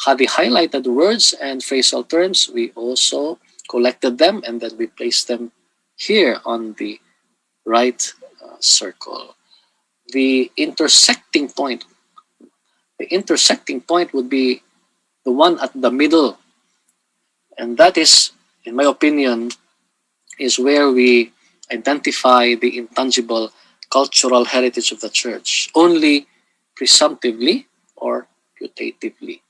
The highlighted words and phrasal terms, we also collected them and then we placed them here on the right circle. The intersecting point would be the one at the middle, and that is, in my opinion, is where we identify the intangible cultural heritage of the church, only presumptively or putatively.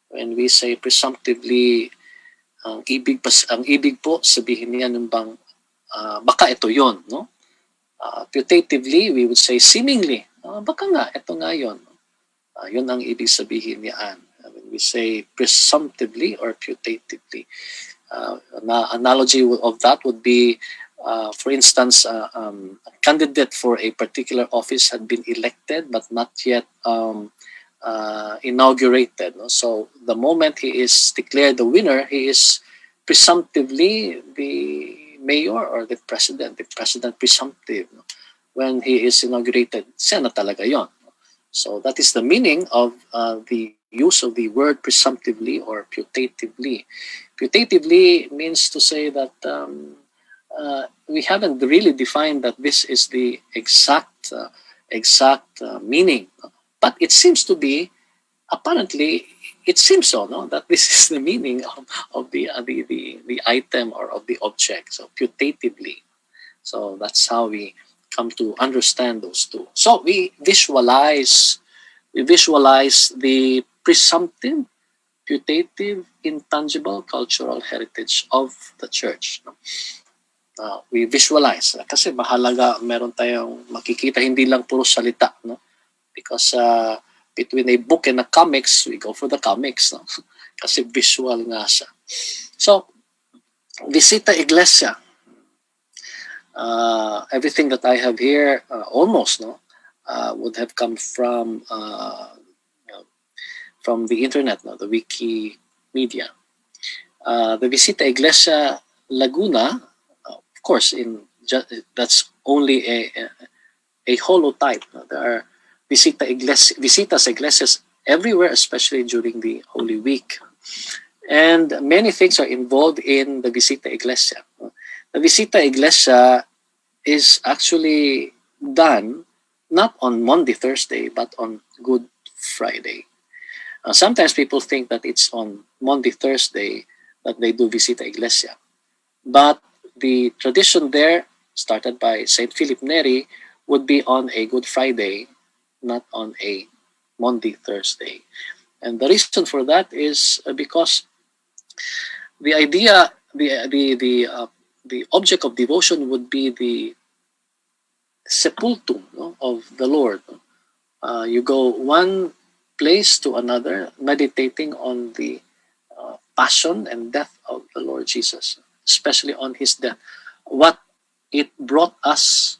When we say presumptively, ang ibig po sabihin niya ng bang baka ito yon, no? Putatively, we would say seemingly, baka nga ito nga yon. Yun ang ibig sabihin niyan. When we say presumptively or putatively. An analogy of that would be, for instance, a candidate for a particular office had been elected but not yet inaugurated. No? So the moment he is declared the winner, he is presumptively the mayor or the president presumptive. No? When he is inaugurated, siya na talaga yon. So that is the meaning of the use of the word presumptively or putatively. Putatively means to say that we haven't really defined that this is the exact meaning, but it seems to be, apparently, it seems so, no, that this is the meaning of the item or of the object. So putatively. So that's how we come to understand those two. So we visualize the presumptive, putative, intangible cultural heritage of the church. We visualize kasi mahalaga meron tayong makikita, hindi lang puro salita, no? Because between a book and a comics, we go for the comics, no? Kasi visual nga siya. So, Visita Iglesia. Everything that I have here, almost, no, would have come from the internet, no, the Wikimedia. The Visita Iglesia Laguna, of course, that's only a holotype. No? There are visitas iglesias everywhere, especially during the Holy Week. And many things are involved in the Visita Iglesia. The Visita Iglesia is actually done not on Monday, Thursday, but on Good Friday. Sometimes people think that it's on Monday, Thursday that they do Visita Iglesia. But the tradition there, started by St. Philip Neri, would be on a Good Friday, not on a Monday, Thursday. And the reason for that is because the idea, the object of devotion would be the sepultum, no, of the Lord. You go one place to another, meditating on the passion and death of the Lord Jesus, especially on his death. What it brought us,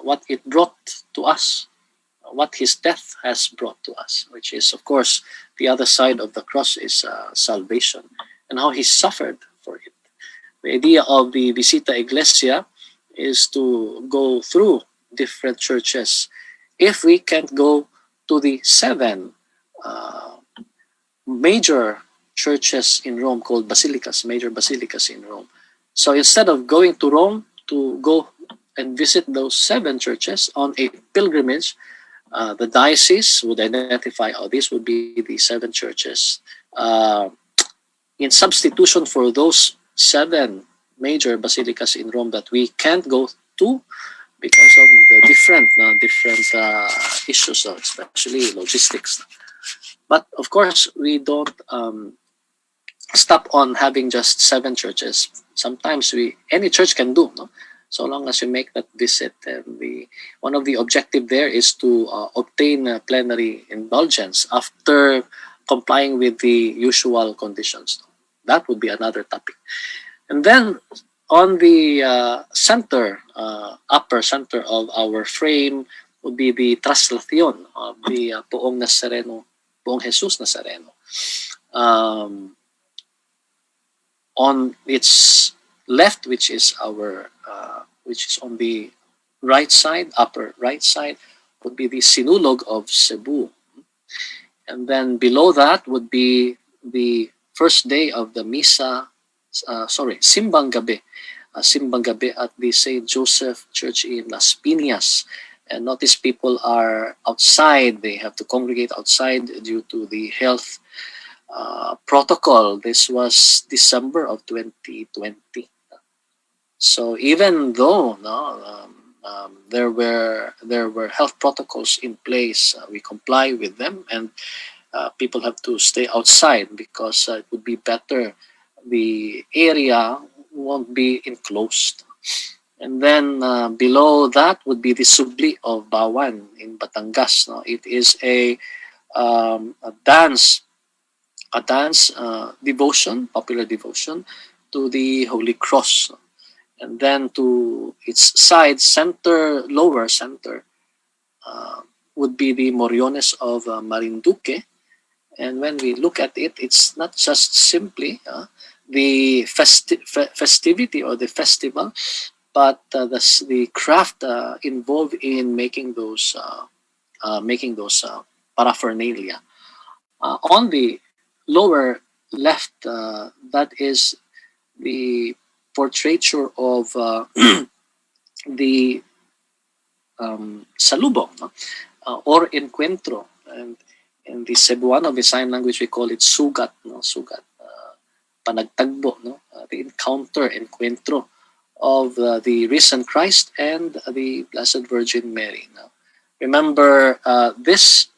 what it brought to us, what his death has brought to us, which is, of course, the other side of the cross is salvation, and how he suffered for it. The idea of the Visita Iglesia is to go through different churches. If we can't go to the 7 major churches in Rome called basilicas, major basilicas in Rome. So instead of going to Rome to go and visit those 7 churches on a pilgrimage, the diocese would identify, these would be the 7 churches. In substitution for those 7 major basilicas in Rome that we can't go to because of the different issues, especially logistics. But of course, we don't stop on having just 7 churches. Sometimes any church can do, no? So long as you make that visit. And one of the objective there is to obtain plenary indulgence after complying with the usual conditions. That would be another topic. And then on the center, upper center of our frame would be the traslación of the Poong Nazareno, Poong Jesus Nazareno. On its left, which is on the right side, upper right side, would be the Sinulog of Cebu. And then below that would be the first day of the Misa, Simbang Gabi. Simbang Gabi at the St. Joseph Church in Las Piñas. And notice people are outside. They have to congregate outside due to the health protocol. This was December of 2020. So even though there were health protocols in place, we comply with them, and people have to stay outside because it would be better. The area won't be enclosed. And then below that would be the Subli of Bawan in Batangas. It is a dance devotion, popular devotion to the Holy Cross. And then to its side, lower center, would be the Moriones of Marinduque. And when we look at it, it's not just simply the festivity or the festival, but the craft involved in making those paraphernalia. On the lower left, that is the portraiture of the salubong or encuentro, and in the Cebuano Visayan language we call it sugat, sugat, panagtagbo, the encuentro of the risen Christ and the Blessed Virgin Mary. Remember, this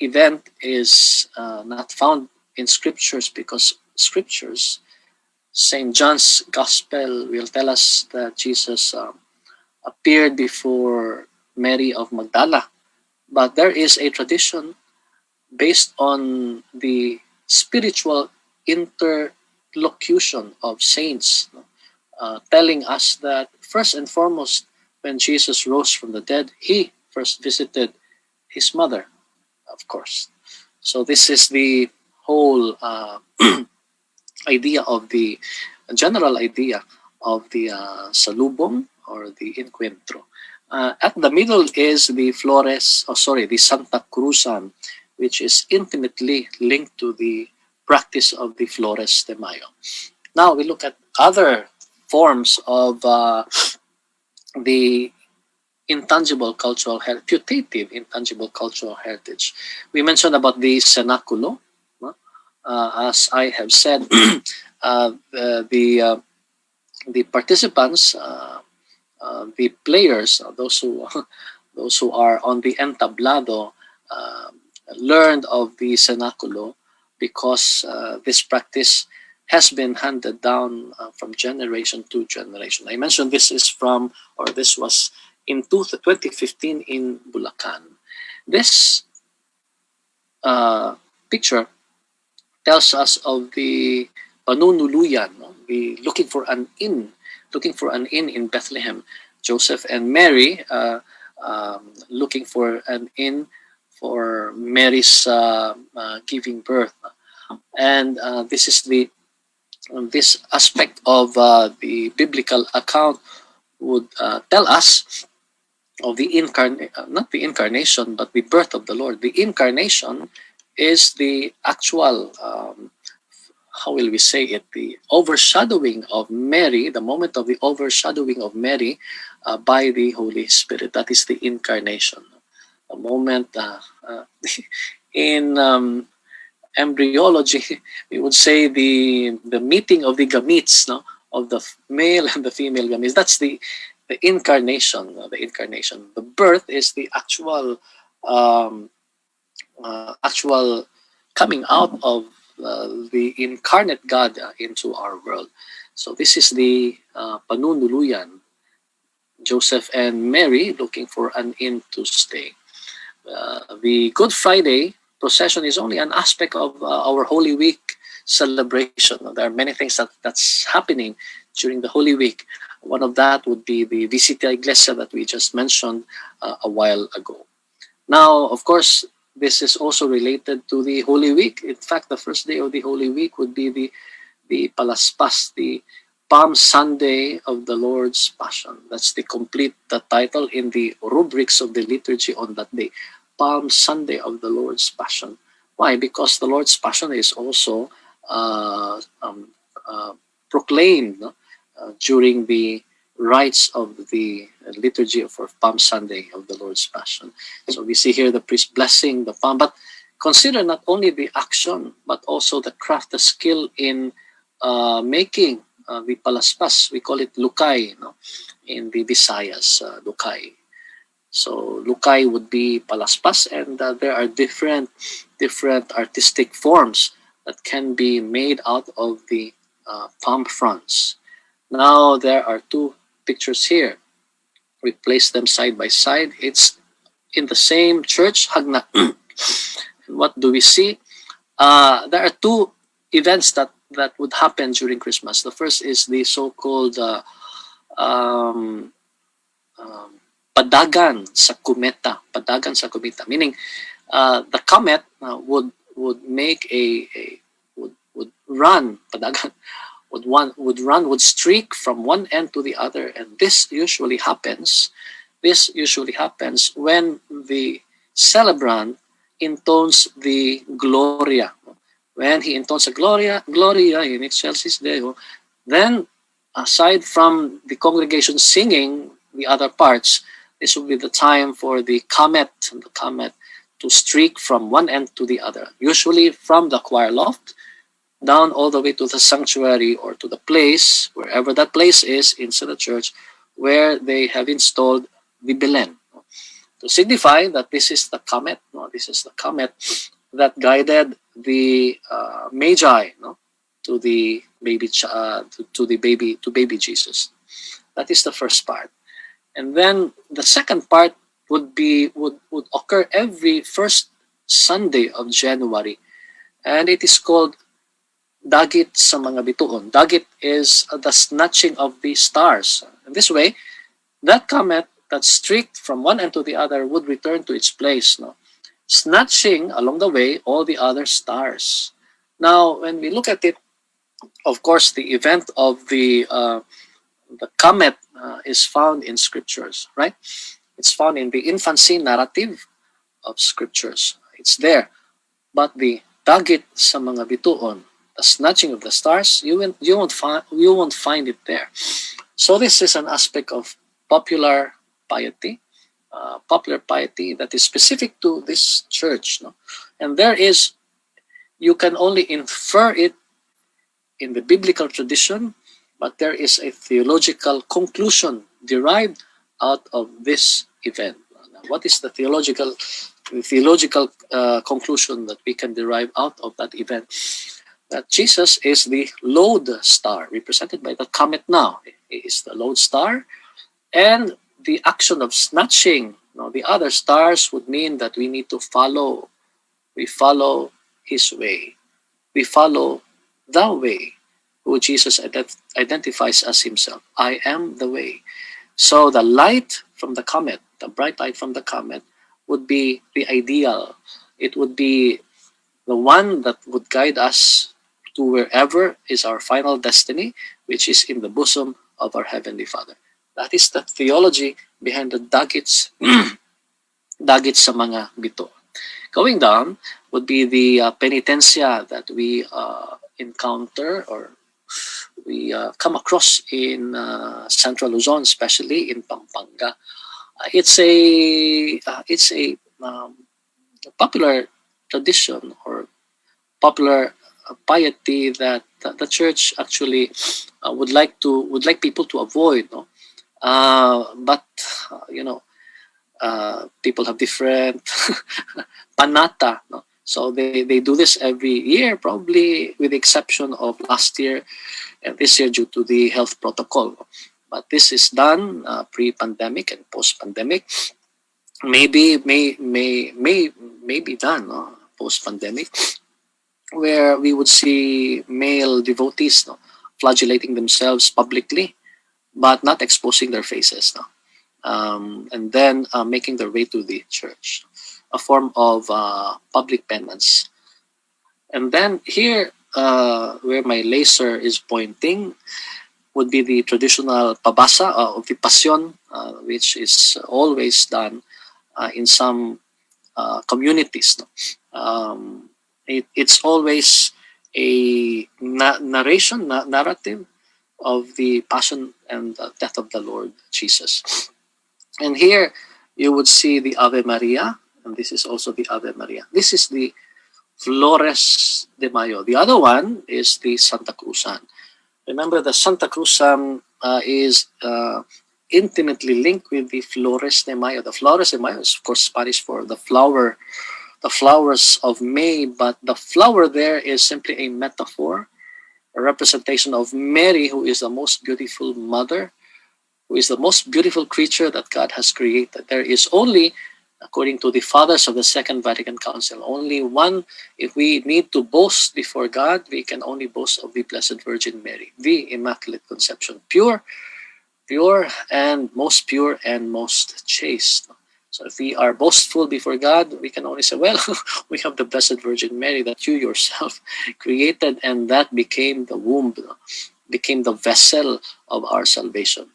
event is not found in scriptures because scriptures, St. John's Gospel will tell us that Jesus appeared before Mary of Magdala. But there is a tradition based on the spiritual interlocution of saints, telling us that first and foremost, when Jesus rose from the dead, he first visited his mother, of course. So this is the whole general idea of the salubong or the encuentro. At the middle is the the Santa Cruzan, which is intimately linked to the practice of the Flores de Mayo. Now we look at other forms of the intangible cultural heritage, putative intangible cultural heritage. We mentioned about the cenaculo. As I have said, the participants, the players, those who are on the entablado, learned of the cenaculo because this practice has been handed down from generation to generation. I mentioned this was in 2015 in Bulacan. This picture tells us of the panunuluyan, the looking for an inn in Bethlehem. Joseph and Mary looking for an inn for Mary's giving birth, and this aspect of the biblical account would tell us of the not the incarnation, but the birth of the Lord. The incarnation is the actual, how will we say it, the overshadowing of Mary, the moment of the overshadowing of Mary by the Holy Spirit. That is the incarnation. A moment in embryology, we would say the meeting of the gametes, of the male and the female gametes. That's the the incarnation. The incarnation. The birth is the actual coming out of the incarnate God into our world. So this is the panunuluyan. Joseph and Mary looking for an inn to stay. The Good Friday procession is only an aspect of our Holy Week celebration. There are many things that's happening during the Holy Week. One of that would be the Visita Iglesia that we just mentioned a while ago. Now, of course, this is also related to the Holy Week. In fact, the first day of the Holy Week would be the Palaspas, the Palm Sunday of the Lord's Passion. That's the complete title in the rubrics of the liturgy on that day. Palm Sunday of the Lord's Passion. Why? Because the Lord's Passion is also proclaimed during the rites of the liturgy for Palm Sunday of the Lord's Passion. So we see here the priest blessing the palm, but consider not only the action, but also the craft, the skill in making the palaspas. We call it lukay, in the Visayas, lukay. So lukay would be palaspas, and there are different artistic forms that can be made out of the palm fronds. Now there are two pictures here. We place them side by side. It's in the same church, Hagna. And what do we see? There are two events that would happen during Christmas. The first is the so-called padagan sa kumeta. Padagan sa kumeta, meaning the comet would make would run. Padagan would streak from one end to the other, and this usually happens when the celebrant intones the Gloria. When he intones the Gloria in excelsis Deo, then aside from the congregation singing the other parts, this will be the time for the comet to streak from one end to the other, usually from the choir loft down all the way to the sanctuary or to the place, wherever that place is inside the church, where they have installed the Belen, to signify that this is the comet. This is the comet that guided the Magi, to the baby to baby Jesus. That is the first part, and then the second part would occur every first Sunday of January, and it is called Dagit sa mga bituon. Dagit is the snatching of the stars. In this way, that comet that streaked from one end to the other would return to its place, snatching along the way all the other stars. Now, when we look at it, of course, the event of the comet is found in scriptures, right? It's found in the infancy narrative of scriptures. It's there. But the Dagit sa mga bituon, the snatching of the stars, you won't find it there. So this is an aspect of popular piety that is specific to this church, and you can only infer it in the biblical tradition, but there is a theological conclusion derived out of this event. What is the theological conclusion that we can derive out of that event? That Jesus is the lodestar, represented by the comet now. He is the lodestar, and the action of snatching the other stars would mean that we need to follow. We follow his way. We follow the way, who Jesus identifies as himself. I am the way. So the light from the comet, the bright light from the comet, would be the ideal. It would be the one that would guide us to wherever is our final destiny, which is in the bosom of our Heavenly Father. That is the theology behind the dagits, dagits sa mga bito. Going down would be the penitencia that we encounter or we come across in Central Luzon, especially in Pampanga. It's a popular tradition or popular piety that the church actually would like people to avoid. But people have different panata. No? So they do this every year, probably with the exception of last year and this year due to the health protocol. But this is done pre-pandemic and post-pandemic. Maybe may be done post-pandemic, where we would see male devotees flagellating themselves publicly, but not exposing their faces. And then making their way to the church, a form of public penance. And then here, where my laser is pointing, would be the traditional pabasa of the Passion, which is always done in some communities. It's always a narrative of the passion and death of the Lord Jesus. And here you would see the Ave Maria, and this is also the Ave Maria. This is the Flores de Mayo. The other one is the Santa Cruzan. Remember, the Santa Cruzan is intimately linked with the Flores de Mayo. The Flores de Mayo is, of course, Spanish for the flower, the flowers of May, but the flower there is simply a metaphor, a representation of Mary, who is the most beautiful mother, who is the most beautiful creature that God has created. There is only, according to the fathers of the Second Vatican Council, only one. If we need to boast before God, we can only boast of the Blessed Virgin Mary, the Immaculate Conception, pure and most chaste. So if we are boastful before God, we can only say, well, we have the Blessed Virgin Mary that you yourself created, and that became the womb, became the vessel of our salvation.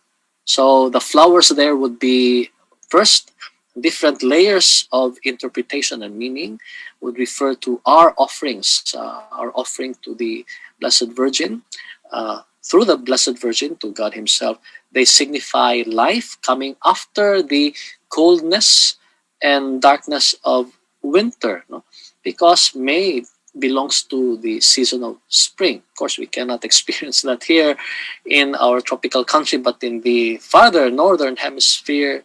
So the flowers there would be, first, different layers of interpretation and meaning would refer to our offerings, our offering to the Blessed Virgin, through the Blessed Virgin to God Himself. They signify life coming after the coldness and darkness of winter, because May belongs to the season of spring. Of course, we cannot experience that here in our tropical country, but in the farther northern hemisphere,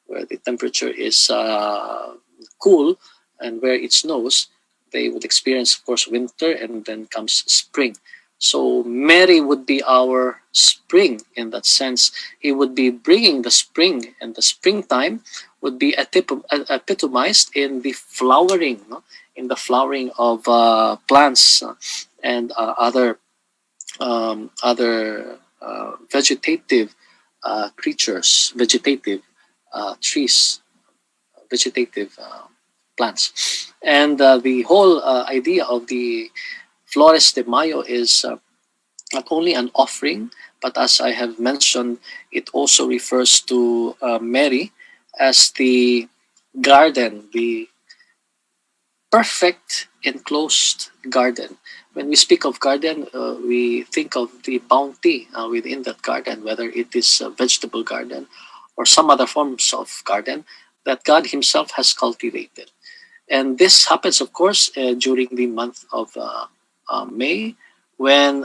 where the temperature is cool and where it snows, they would experience, of course, winter, and then comes spring. So Mary would be our spring in that sense. He would be bringing the spring, and the springtime would be epitomized in the flowering, in the flowering of plants and other vegetative creatures, vegetative trees, vegetative plants. And the whole idea of the Flores de Mayo is not only an offering, but as I have mentioned, it also refers to Mary as the garden, the perfect enclosed garden. When we speak of garden, we think of the bounty within that garden, whether it is a vegetable garden or some other forms of garden that God Himself has cultivated. And this happens, of course, during the month of May, when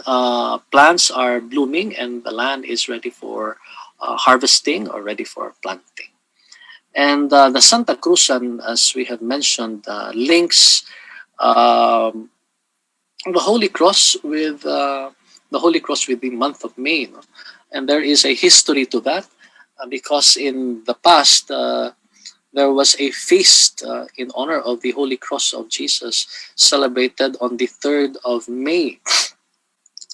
plants are blooming and the land is ready for harvesting or ready for planting. And the Santa Cruzan, as we have mentioned, links the Holy Cross with the month of May, and there is a history to that because in the past there was a feast in honor of the Holy Cross of Jesus celebrated on the 3rd of May.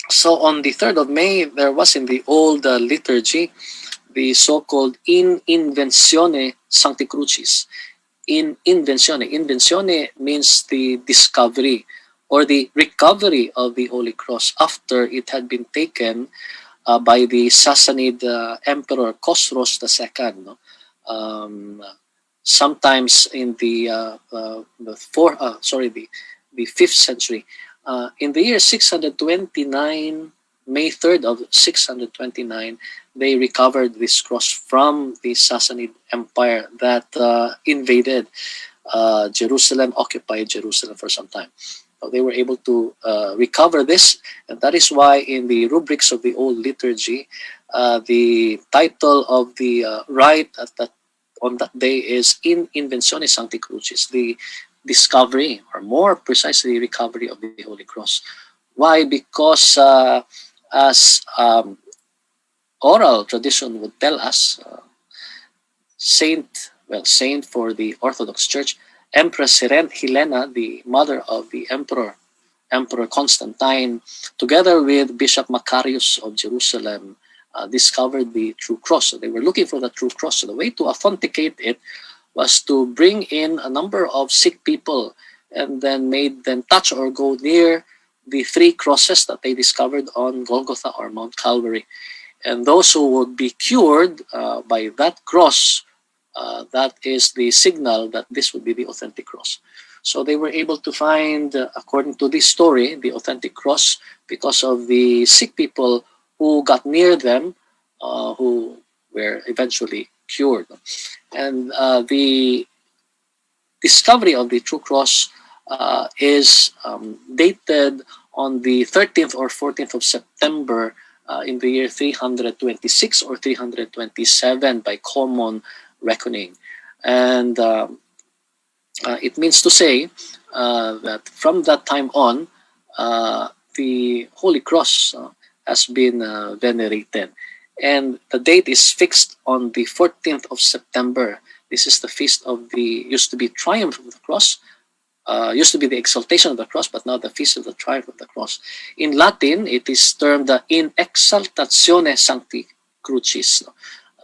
So on the 3rd of May, there was in the old liturgy the so-called in inventione Sancti Crucis. In inventione. Inventione means the discovery or the recovery of the Holy Cross after it had been taken by the Sassanid Emperor Khosroes II. Sometimes in the 5th century. In the year 629, May 3rd of 629, they recovered this cross from the Sassanid Empire that invaded Jerusalem, occupied Jerusalem for some time. So they were able to recover this, and that is why in the rubrics of the old liturgy, The title of the rite on that day is In Inventione Sancti Crucis, the discovery, or more precisely, recovery of the Holy Cross. Why? Because as oral tradition would tell us, saint for the Orthodox Church, Empress Helena, the mother of the Emperor Constantine, together with Bishop Macarius of Jerusalem, discovered the true cross. So they were looking for the true cross. So the way to authenticate it was to bring in a number of sick people and then made them touch or go near the 3 crosses that they discovered on Golgotha or Mount Calvary. And those who would be cured by that cross, that is the signal that this would be the authentic cross. So they were able to find, according to this story, the authentic cross because of the sick people who got near them, who were eventually cured. And the discovery of the true cross is dated on the 13th or 14th of September in the year 326 or 327 by common reckoning. And it means to say that from that time on, the Holy Cross has been venerated. And the date is fixed on the 14th of September. This is the feast of the, used to be Triumph of the Cross, used to be the Exaltation of the Cross, but now the Feast of the Triumph of the Cross. In Latin, it is termed the In Exaltatione Sancti Crucis,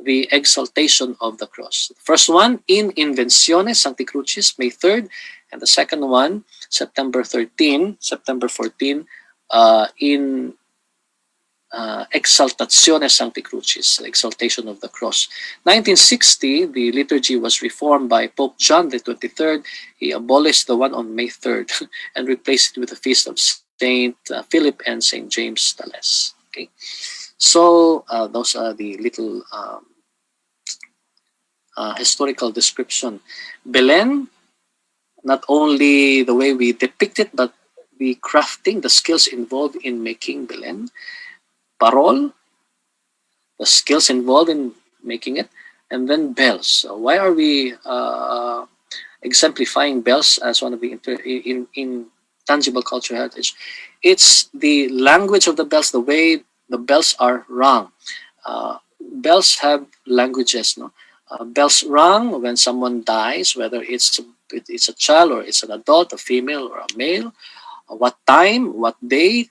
the exaltation of the cross. The first one, In Inventione Sancti Crucis, May 3rd, and the second one, September 14, in Exaltatione Sancti Crucis, the exaltation of the cross. 1960, the liturgy was reformed by Pope John the 23rd. He abolished the one on May 3rd and replaced it with the feast of Saint Philip and Saint James the Less. Okay, so those are the little historical description. Belen, not only the way we depict it, but the crafting, the skills involved in making Belen. Parol, the skills involved in making it, and then bells. So why are we exemplifying bells as one of the intangible cultural heritage? It's the language of the bells, the way the bells are rung. Bells have languages, no? Bells rung when someone dies, whether it's a child or it's an adult, a female or a male. What time, what day,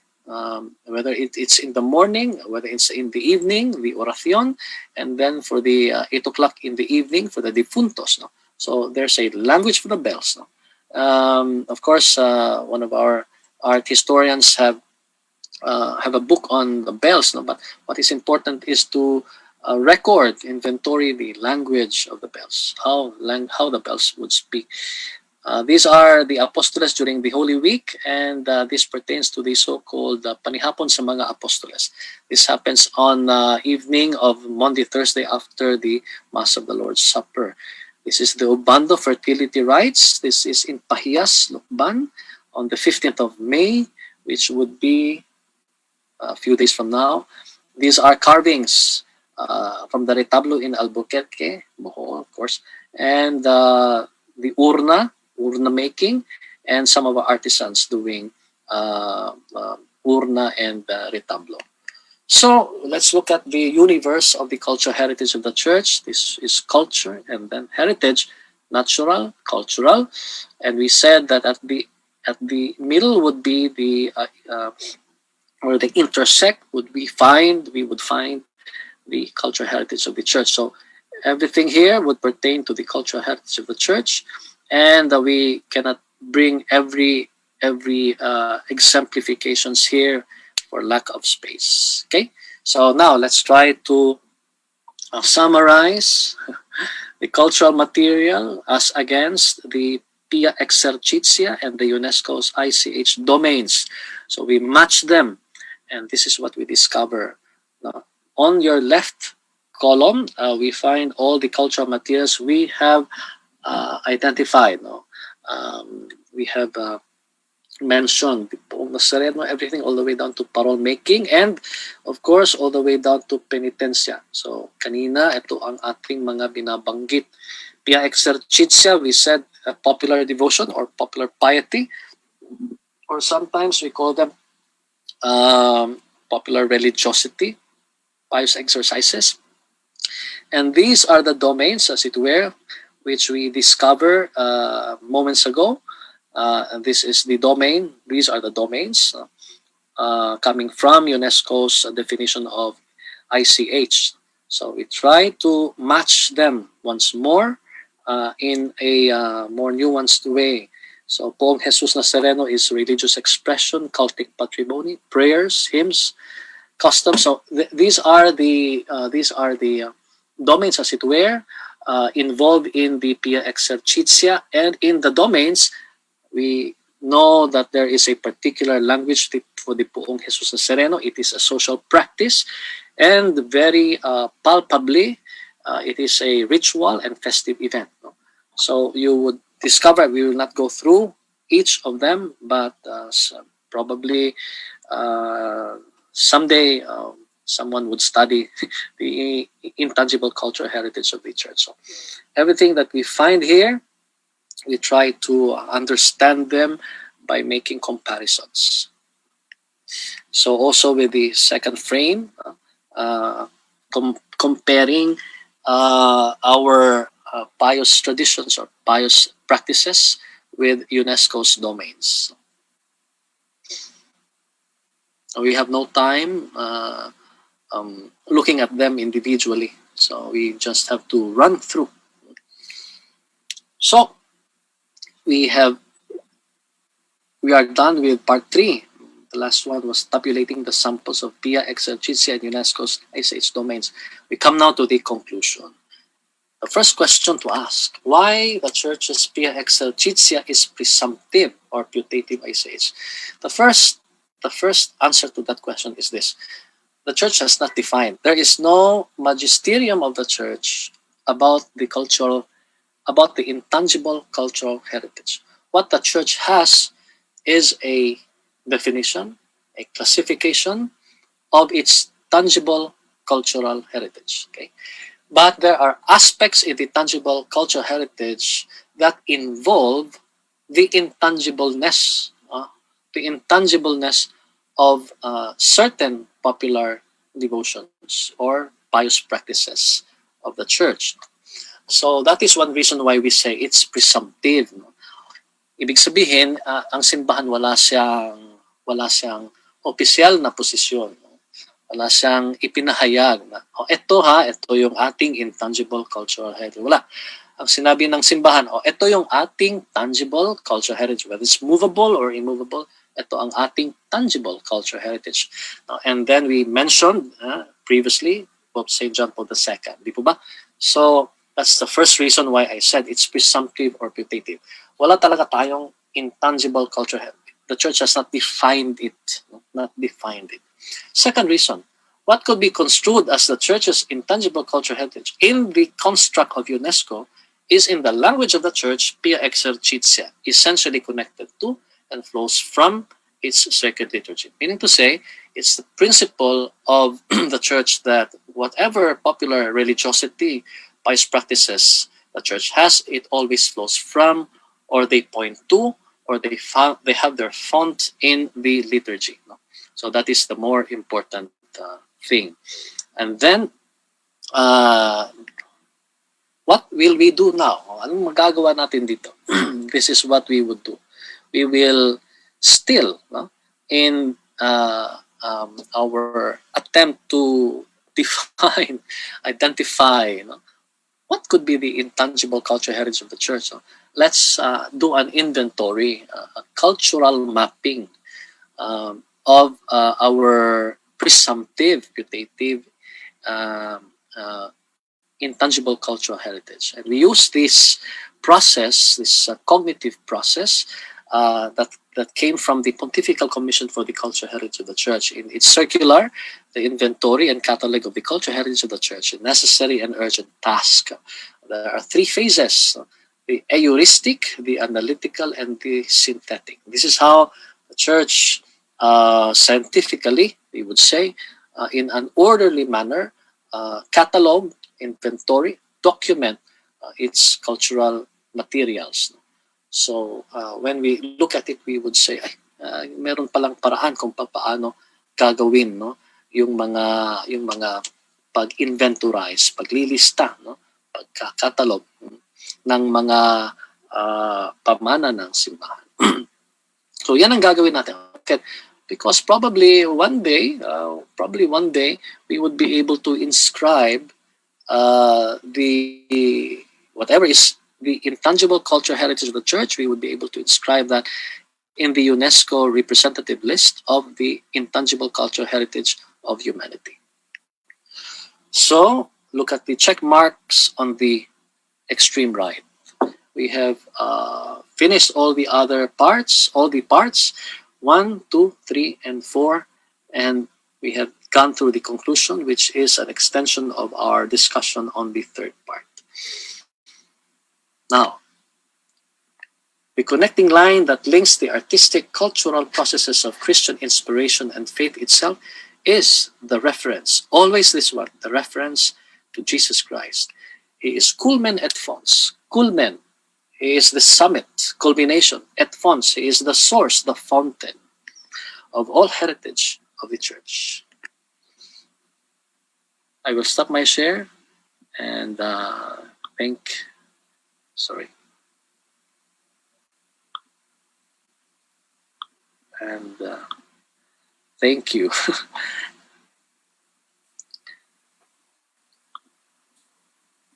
whether it's in the morning, whether it's in the evening, the oración, and then for the 8 o'clock in the evening for the difuntos. No? So there's a language for the bells. No? Of course, one of our art historians have a book on the bells. No? But what is important is to record, inventory the language of the bells, how the bells would speak. These are the apostoles during the Holy Week, and this pertains to the so-called Panihapon sa mga apostoles. This happens on evening of Monday, Thursday after the Mass of the Lord's Supper. This is the Obando fertility rites. This is in Pahias, Lukban, on the 15th of May, which would be a few days from now. These are carvings from the retablo in Albuquerque, Bohol, of course, and the urna making, and some of our artisans doing urna and retablo. So let's look at the universe of the cultural heritage of the church. This is culture, and then heritage, natural, cultural, and we said that at the middle would be the or the intersect we would find the cultural heritage of the church. So everything here would pertain to the cultural heritage of the church, and we cannot bring every exemplifications here for lack of space. Okay, so now let's try to summarize the cultural material as against the Pia Exercitia and the UNESCO's ICH domains. So we match them, and this is what we discover. Now, on your left column, we find all the cultural materials we have identified. No? We have mention the Poong Nazareno, everything all the way down to parol making, and of course all the way down to penitensya. So kanina ito ang ating mga binabanggit. Pia exercitia, we said popular devotion or popular piety, or sometimes we call them popular religiosity, pious exercises. And these are the domains, as it were, which we discovered moments ago. And this is the domain. These are the domains coming from UNESCO's definition of ICH. So we try to match them once more in a more nuanced way. So Poong Jesus Nazareno is religious expression, cultic patrimony, prayers, hymns, customs. So these are the domains, as it were, involved in the Pia Exercitia, and in the domains, we know that there is a particular language for the Poong Jesus Nazareno. It is a social practice, and very palpably, it is a ritual and festive event. No? So you would discover, we will not go through each of them, but probably someday someone would study the intangible cultural heritage of the church. So everything that we find here, we try to understand them by making comparisons. So also with the second frame, comparing our pious traditions or pious practices with UNESCO's domains. We have no time looking at them individually, so we just have to run through. So we are done with part 3. The last one was tabulating the samples of Pia Exercitia and UNESCO's ICH domains. We come now to the conclusion. The first question to ask, why the Church's Pia Exercitia is presumptive or putative ICH? The first answer to that question is this. The Church has not defined. There is no magisterium of the Church about the intangible cultural heritage. What the Church has is a definition, a classification of its tangible cultural heritage. Okay? But there are aspects in the tangible cultural heritage that involve the intangibleness of certain popular devotions or pious practices of the Church. So that is one reason why we say it's presumptive. No? Ibig sabihin, ang simbahan wala siyang opisyal na posisyon. No? Wala siyang ipinahayag na, ito yung ating intangible cultural heritage. Wala. Ang sinabi ng simbahan, ito yung ating tangible cultural heritage. Whether it's movable or immovable, ito ang ating tangible cultural heritage. And then we mentioned previously, Pope St. John Paul II. Di po ba? So, that's the first reason why I said it's presumptive or putative. Wala talaga tayong intangible cultural heritage. The Church has not defined it. Second reason, what could be construed as the Church's intangible cultural heritage in the construct of UNESCO is in the language of the Church, Pia Exercitia, essentially connected to and flows from its sacred liturgy. Meaning to say, it's the principle of the Church that whatever popular religiosity, pious practices the Church has, it always flows from, or they point to, or they have their font in the liturgy. No? So that is the more important thing. And then, what will we do now? Anong magagawa natin dito? This is what we would do. We will still, in our attempt to identify, what could be the intangible cultural heritage of the Church. Let's do an inventory, a cultural mapping of our presumptive, putative, intangible cultural heritage. And we use this process, this cognitive process, that came from the Pontifical Commission for the Cultural Heritage of the Church. In its circular, the inventory and catalog of the cultural heritage of the Church, a necessary and urgent task. There are 3 phases. the heuristic, the analytical, and the synthetic. This is how the church scientifically, we would say, in an orderly manner, catalog, inventory, document its cultural materials. So when we look at it, we would say, ay, meron palang paraan kung paano gagawin, no, yung mga pag-inventorize, paglilista, no, pagkakatalog ng mga pamana ng simbahan. So yan ang gagawin natin. Okay. Because probably one day, we would be able to inscribe the whatever is the intangible cultural heritage of the church. We would be able to inscribe that in the UNESCO representative list of the intangible cultural heritage of humanity. So look at the check marks on the extreme right. We have finished all the parts, 1, 2, 3, and 4, and we have gone through the conclusion, which is an extension of our discussion on the third part. Now, the connecting line that links the artistic cultural processes of Christian inspiration and faith itself is the reference, always this one, the reference to Jesus Christ. He is culmen et fons. Culmen, he is the summit, culmination. Et fons, he is the source, the fountain of all heritage of the church. I will stop my share and thank you.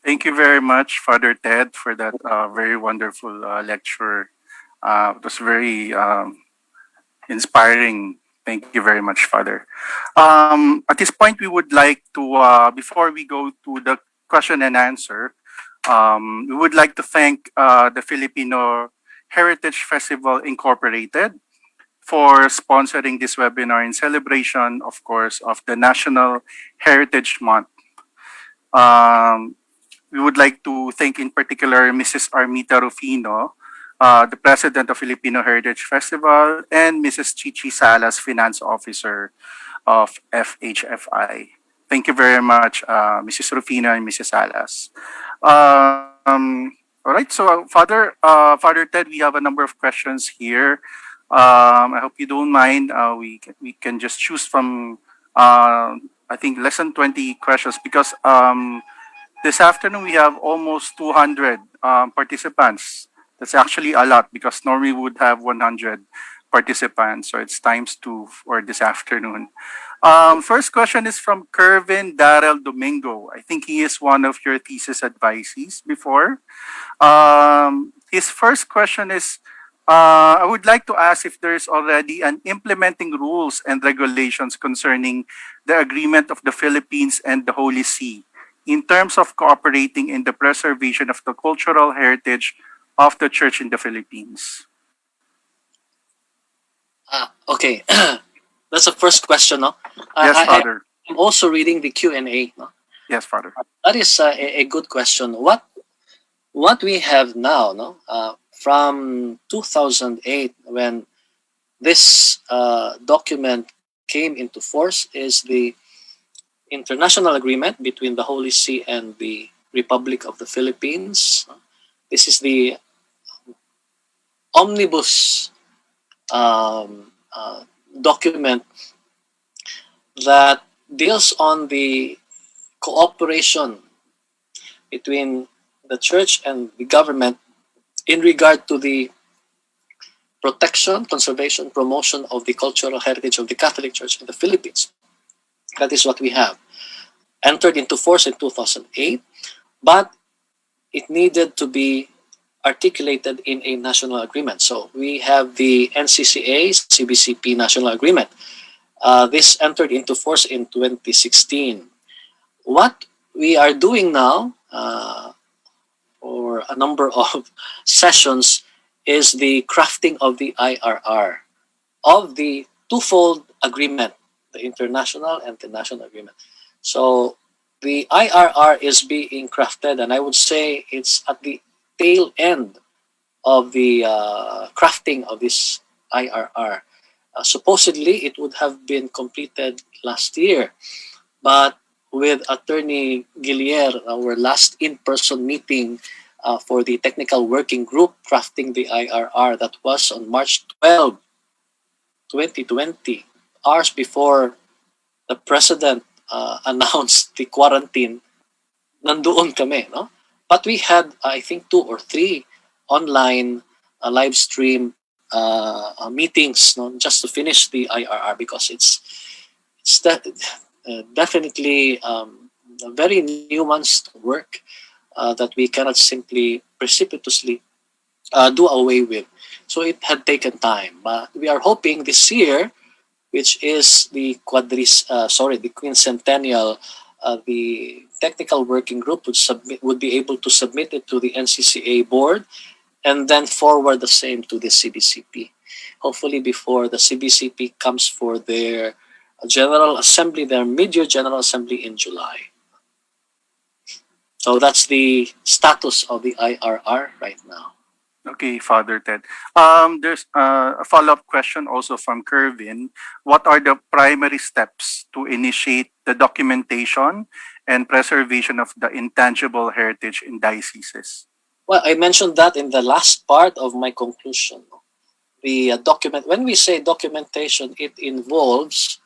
Thank you very much, Father Ted, for that very wonderful lecture. It was very inspiring. Thank you very much, Father. At this point, we would like to, before we go to the question and answer, we would like to thank the Filipino Heritage Festival Incorporated for sponsoring this webinar in celebration, of course, of the National Heritage Month. We would like to thank in particular Mrs. Armita Rufino, the president of Filipino Heritage Festival, and Mrs. Chichi Salas, finance officer of FHFI. Thank you very much, Mrs. Rufino and Mrs. Salas. All right, so Father Ted, we have a number of questions here. I hope you don't mind. We can just choose from I think less than 20 questions because this afternoon we have almost 200 participants. That's actually a lot because normally we would have 100 participants, so it's times 2 for this afternoon. First question is from Kervin Darrell Domingo. I think he is one of your thesis advisees before. His first question is, I would like to ask if there is already an implementing rules and regulations concerning the agreement of the Philippines and the Holy See in terms of cooperating in the preservation of the cultural heritage of the Church in the Philippines. Okay, that's the first question, no? Yes, Father. I'm also reading the Q&A, no? Yes, Father. That is a good question. What we have now, no? From 2008, when this document came into force, is the international agreement between the Holy See and the Republic of the Philippines. This is the omnibus document that deals on the cooperation between the church and the government in regard to the protection, conservation, promotion of the cultural heritage of the Catholic Church in the Philippines. That is what we have. Entered into force in 2008, but it needed to be articulated in a national agreement. So we have the NCCA, CBCP National Agreement. This entered into force in 2016. What we are doing now, for a number of sessions, is the crafting of the IRR of the twofold agreement, the international and the national agreement. So the IRR is being crafted, and I would say it's at the tail end of the crafting of this IRR. Supposedly, it would have been completed last year, but with Attorney Gillier, our last in-person meeting for the technical working group crafting the IRR, that was on March 12, 2020, hours before the President announced the quarantine, nandoon kami, no? But we had, I think, 2 or 3 online live stream meetings, no, just to finish the IRR, because it's definitely a very nuanced work that we cannot simply precipitously do away with. So it had taken time, but we are hoping this year, which is the the quincentennial, the technical working group would be able to submit it to the NCCA board, and then forward the same to the CBCP. Hopefully before the CBCP comes for their General Assembly, their mid-year General Assembly in July. So that's the status of the IRR right now. Okay, Father Ted. There's a follow-up question also from Kervin. What are the primary steps to initiate the documentation and preservation of the intangible heritage in dioceses? Well, I mentioned that in the last part of my conclusion. The when we say documentation, it involves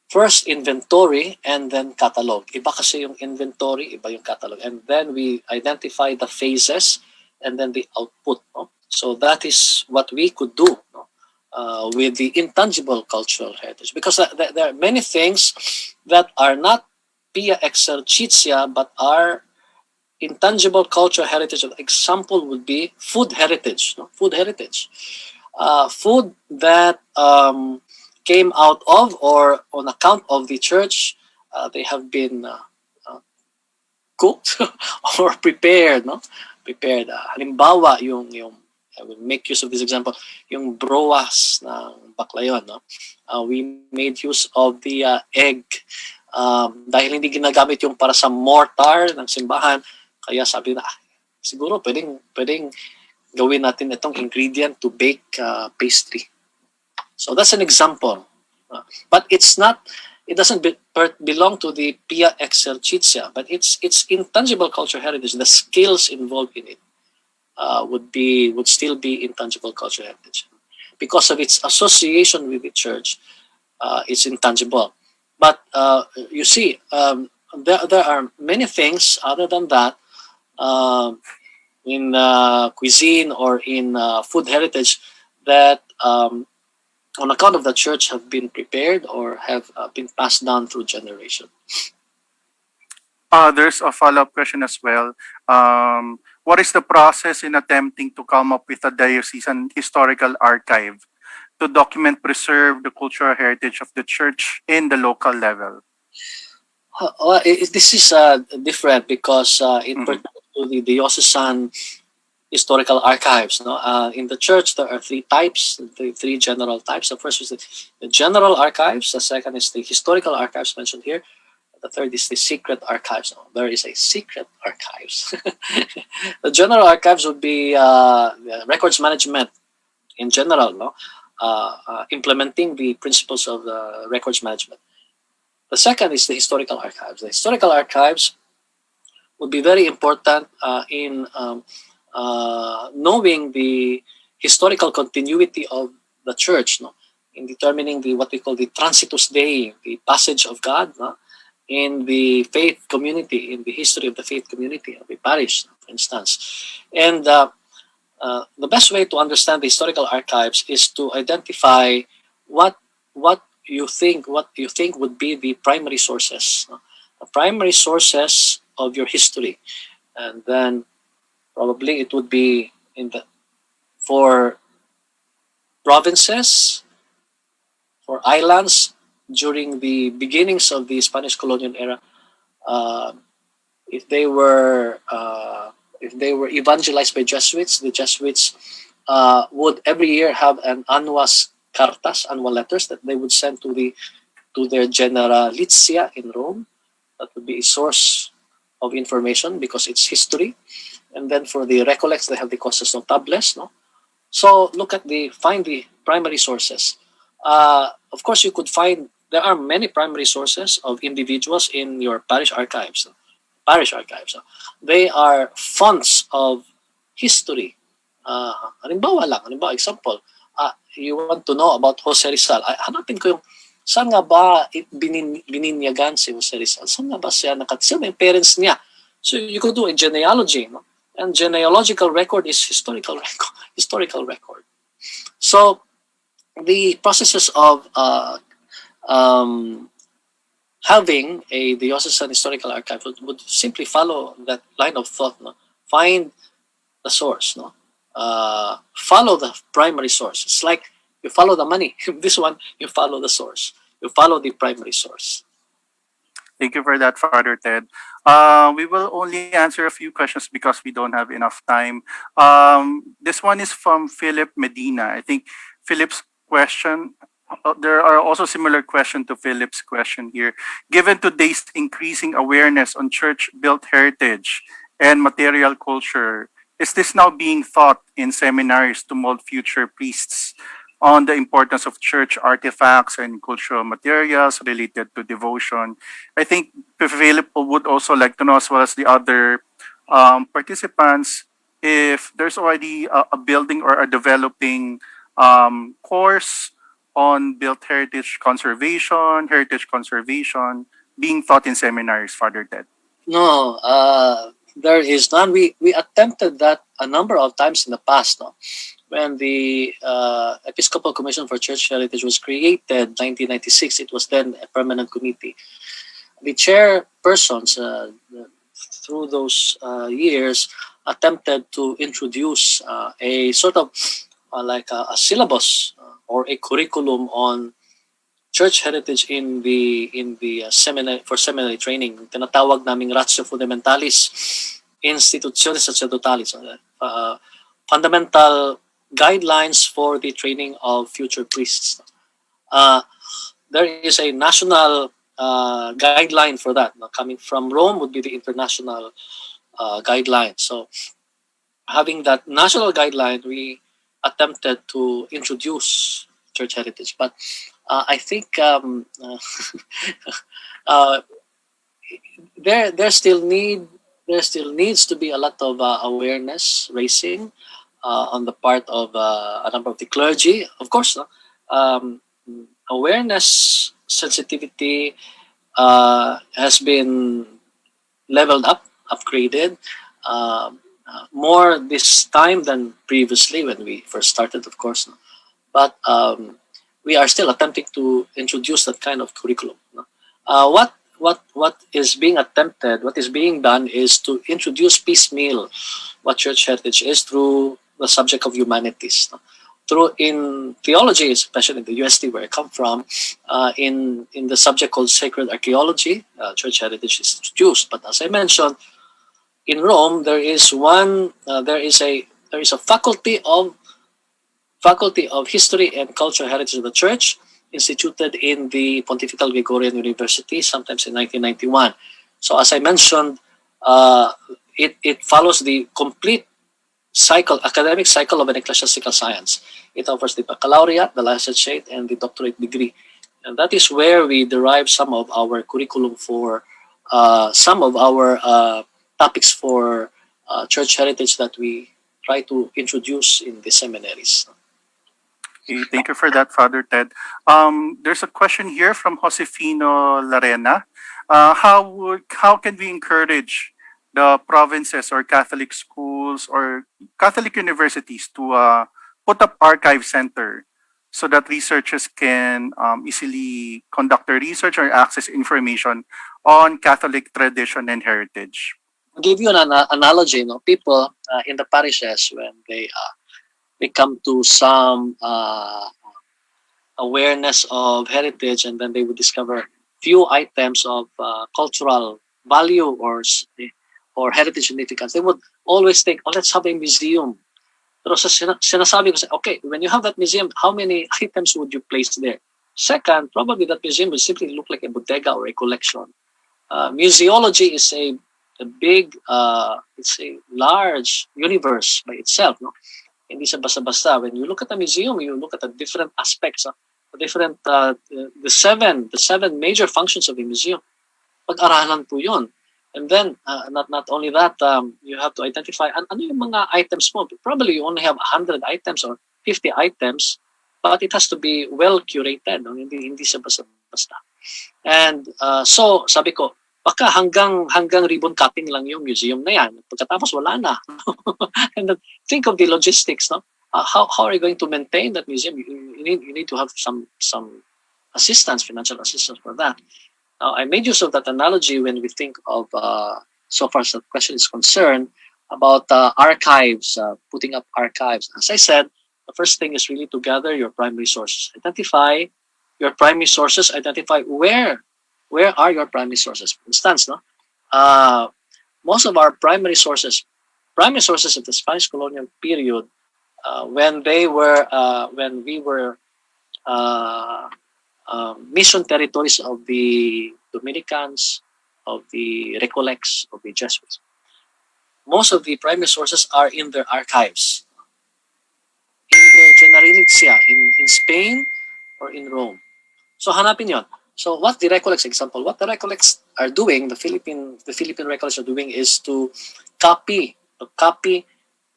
first inventory and then catalog. Iba kasi yung inventory, iba yung catalog. And then we identify the phases and then the output. No? So that is what we could do, no? With the intangible cultural heritage. Because there are many things that are not pia exercitia, but are intangible cultural heritage. An example would be food heritage. No? Food heritage. Food that came out of or on account of the church, they have been cooked or prepared. No? Prepared. Halimbawa, I will make use of this example, yung broas ng Baclayon. No? We made use of the egg dahil hindi ginagamit yung para sa mortar ng simbahan. Kaya sabi na, siguro pwedeng gawin natin itong ingredient to bake pastry. So that's an example. But it's not, it doesn't belong to the pia exercitia, but it's intangible cultural heritage. The skills involved in it would still be intangible cultural heritage. Because of its association with the church, it's intangible. But you see, there are many things other than that in cuisine or in food heritage that on account of the church have been prepared or have been passed down through generation. There's a follow-up question as well. What is the process in attempting to come up with a diocesan historical archive to document, preserve the cultural heritage of the church in the local level? Well, this is different because it pertains to the diocesan historical archives. No? In the church, there are 3 types, the 3 general types. The first is the general archives. The second is the historical archives mentioned here. The third is the secret archives. No, there is a secret archives. The general archives would be records management in general, no? Implementing the principles of the records management. The second is the historical archives. The historical archives would be very important in knowing the historical continuity of the church, no? In determining what we call the transitus Dei, the passage of God, no? In the faith community, in the history of the faith community of the parish, for instance. And the best way to understand the historical archives is to identify what you think would be the primary sources, no? The primary sources of your history, and then probably it would be for provinces, for islands during the beginnings of the Spanish colonial era. If they were evangelized by Jesuits, the Jesuits would every year have an annuas cartas, annual letters that they would send to their generalizia in Rome. That would be a source of information because it's history. And then for the recollects, they have the causes notables, no? So look at find the primary sources. Of course, you could find, there are many primary sources of individuals in your parish archives. They are fonts of history. Halimbawa, example, you want to know about Jose Rizal. Hanapin ko yung, saan nga ba bininyagan si Jose Rizal? Saan nga ba siya sino yung parents niya? So you could do a genealogy, no? And genealogical record is historical record. So the processes of having a diocesan historical archive would simply follow that line of thought, no? Find the source, no? Follow the primary source. It's like you follow the money. This one, you follow the source. You follow the primary source. Thank you for that, Father Ted. We will only answer a few questions because we don't have enough time. This one is from Philip Medina. I think Philip's question, there are also similar questions to Philip's question here. Given today's increasing awareness on church-built heritage and material culture, is this now being taught in seminaries to mold future priests on the importance of church artifacts and cultural materials related to devotion? I think Philip would also like to know, as well as the other participants, if there's already a building or a developing course on built heritage conservation being taught in seminaries, Father Ted. No, there is none. We attempted that a number of times in the past, no? When the Episcopal Commission for Church Heritage was created, 1996, it was then a permanent committee. The chairpersons, through those years, attempted to introduce a sort of like a syllabus or a curriculum on church heritage in the seminary, for seminary training. Tinatawag naming Ratio Fundamentalis Institutiones Sacerdotalis, fundamental guidelines for the training of future priests. There is a national guideline for that. Now, coming from Rome would be the international guideline. So having that national guideline, we attempted to introduce church heritage. But I think there still needs to be a lot of awareness raising on the part of a number of the clergy. Of course, awareness, sensitivity has been leveled up, upgraded, more this time than previously when we first started, of course. But we are still attempting to introduce that kind of curriculum. What is being attempted, what is being done is to introduce piecemeal what church heritage is through the subject of humanities. Through in theology, especially in the UST where I come from, in the subject called sacred archaeology, church heritage is introduced. But as I mentioned, in Rome there is a faculty of history and cultural heritage of the church, instituted in the Pontifical Gregorian University, sometimes in 1991. So as I mentioned, it follows the complete academic cycle of an ecclesiastical science. It offers the baccalaureate, the licentiate, and the doctorate degree. And that is where we derive some of our curriculum for some of our topics for church heritage that we try to introduce in the seminaries. Okay, thank you for that, Father Ted. There's a question here from Josefino Larena. How can we encourage the provinces or Catholic schools or Catholic universities to put up archive center so that researchers can easily conduct their research or access information on Catholic tradition and heritage? I'll give you an analogy. People in the parishes, when they come to some awareness of heritage, and then they would discover few items of cultural value or heritage significance, they would always think, oh, let's have a museum. Pero sinasabi ko, okay, when you have that museum, how many items would you place there? Second, probably that museum would simply look like a bodega or a collection. Museology is a a big, it's a large universe by itself. No? Hindi siya basta-basta. When you look at a museum, you look at the different aspects, the seven major functions of a museum. Pag-aralan po yun. And then, not only that, you have to identify ano yung mga items mo. Probably you only have 100 items or 50 items, but it has to be well curated. No? Hindi siya basta-basta. And so, sabi ko, baka hanggang ribbon cutting lang yung museum na yan. Pagkatapos, wala na. And then, think of the logistics. No? How are you going to maintain that museum? You need to have some assistance, financial assistance for that. Now, I made use of that analogy when we think of, so far as the question is concerned, about archives, putting up archives. As I said, the first thing is really to gather your primary sources. Identify your primary sources. Identify where are your primary sources. For instance, no, most of our primary sources of the Spanish colonial period, when we were mission territories of the Dominicans, of the Recollects, of the Jesuits. Most of the primary sources are in their archives, in their generalitia, in Spain or in Rome. So hanapin yon. So what the Recollects are doing, the Philippine Recollects are doing, is to copy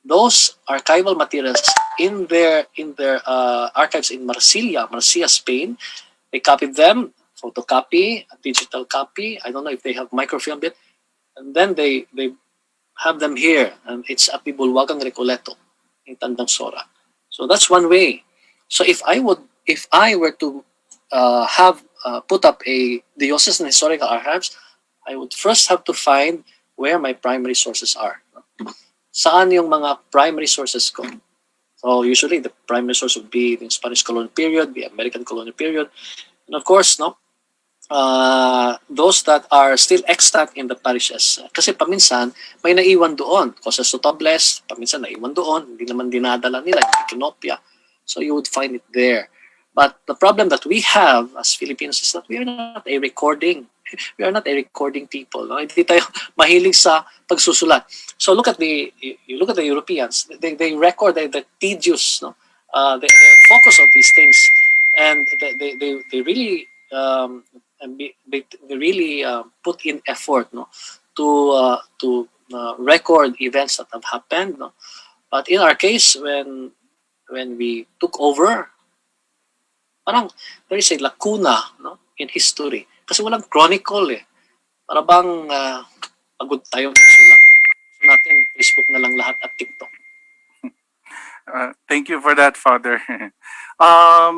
those archival materials in their archives in Marcilla, Spain. They copied them, photocopy, digital copy. I don't know if they have microfilmed it, and then they have them here, and it's at the Bulwagang Recoleto in Tandang Sora. So that's one way. So if I were to have put up a diocesan historical archives, I would first have to find where my primary sources are. Saan yung mga primary sources ko? So usually the primary source would be the Spanish colonial period, the American colonial period, and of course, no, those that are still extant in the parishes. Kasi paminsan may naiwan doon. Cosas Notables, paminsan naiwan doon, hindi naman dinadala nila yung kinopia. So you would find it there. But the problem that we have as Filipinos is that we are not a recording people. No? Hindi tayo mahilig sa pagsusulat. So look at the Europeans. They record the tedious, no, the focus of these things, and they really put in effort, no, to record events that have happened. No? But in our case, when we took over, parang there is a lacuna, no, in history. Kasi walang chronicle eh. Para bang pagod tayo magsulat. Natin Facebook na lang lahat at TikTok. Thank you for that, Father. I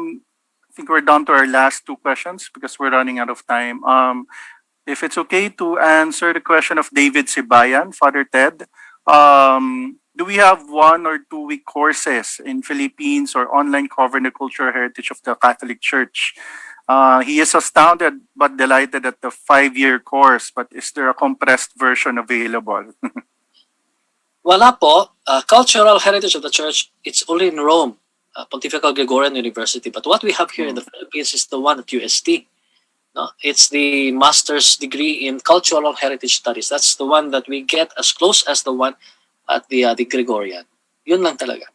think we're down to our last two questions because we're running out of time. If it's okay to answer the question of David Sibayan, Father Ted, do we have 1 or 2 week courses in Philippines or online covering the cultural heritage of the Catholic Church? He is astounded but delighted at the 5-year course, but is there a compressed version available? Wala po. Cultural heritage of the Church, it's only in Rome, Pontifical Gregorian University. But what we have here in the Philippines is the one at UST. No? It's the master's degree in cultural heritage studies. That's the one that we get as close as the one at the Gregorian. Yun lang talaga.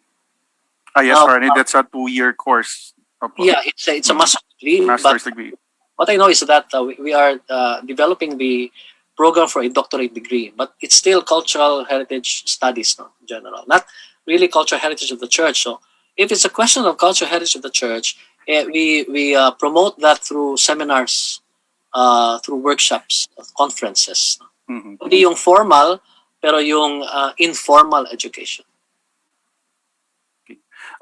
Yes, Father, that's a 2-year course. Yeah, it's a master's degree. Master's degree. What I know is that we are developing the program for a doctorate degree, but it's still cultural heritage studies, no, in general, not really cultural heritage of the Church. So if it's a question of cultural heritage of the Church, we promote that through seminars, through workshops, conferences. Hindi yung formal, pero yung informal education.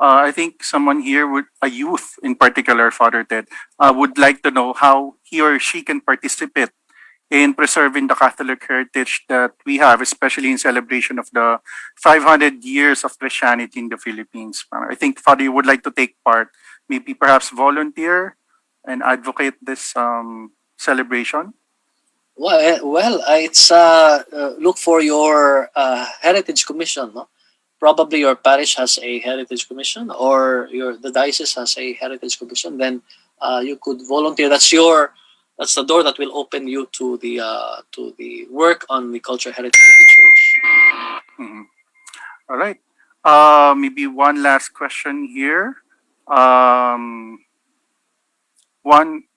I think someone here, a youth in particular, Father Ted, would like to know how he or she can participate in preserving the Catholic heritage that we have, especially in celebration of the 500 years of Christianity in the Philippines. I think, Father, you would like to take part, maybe perhaps volunteer and advocate this celebration? Well, it's look for your heritage commission, no? Probably your parish has a heritage commission, or the diocese has a heritage commission. Then you could volunteer. That's that's the door that will open you to the work on the cultural heritage of the church. Mhm. All right. Maybe one last question here.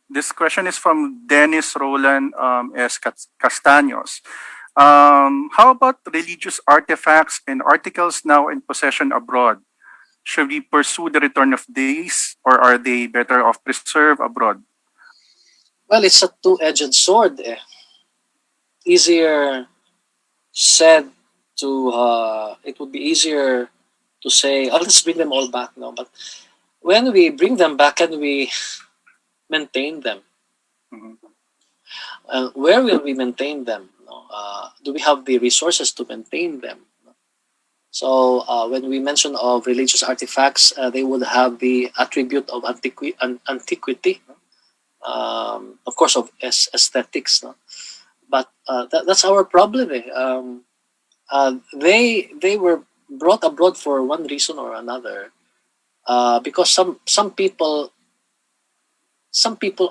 This question is from Dennis Roland S. Castaños. How about religious artifacts and articles now in possession abroad? Should we pursue the return of these, or are they better off preserved abroad? Well, it's a two-edged sword. Easier said to it would be easier to say, oh, let's bring them all back now. But when we bring them back, and we maintain them, Mhm. where will we maintain them? Do we have the resources to maintain them? So when we mention of religious artifacts, they would have the attribute of antiquity, of course, of aesthetics. No? But that's our problem. They were brought abroad for one reason or another, because some people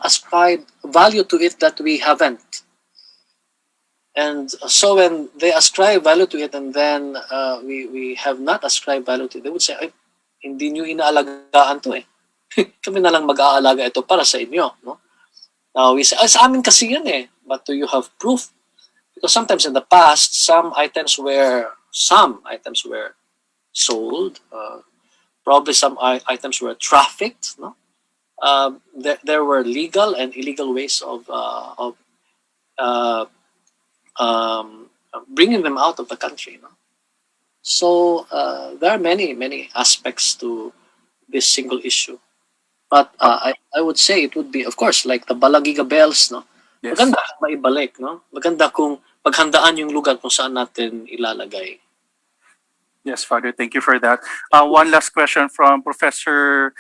ascribe value to it that we haven't. And so when they ascribe value to it, and then we have not ascribed value to it, they would say, ay, hindi nyo inaalagaan to eh. Kami na lang mag-aalaga ito para sa inyo. No? Now we say, ay, sa amin kasi yan eh. But do you have proof? Because sometimes in the past, some items were sold. Probably some items were trafficked. No? There were legal and illegal ways of bringing them out of the country. No? So there are many aspects to this single issue. But I would say it would be, of course, like the Balagiga bells. No? Yes. Maganda maibalik. No? Maganda kung paghandaan yung lugar kung saan natin ilalagay. Yes, Father, thank you for that. One last question from Professor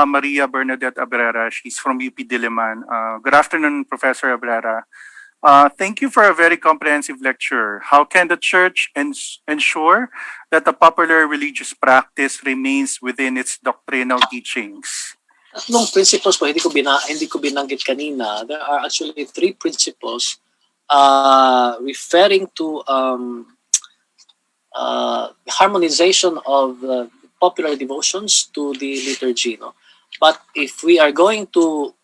Maria Bernadette Abrera. She's from UP Diliman. Good afternoon, Professor Abrera. Thank you for a very comprehensive lecture. How can the Church ensure that the popular religious practice remains within its doctrinal teachings? Tatlong principles po, hindi ko binanggit kanina. There are actually 3 principles referring to harmonization of popular devotions to the liturgy. No? But if we are going to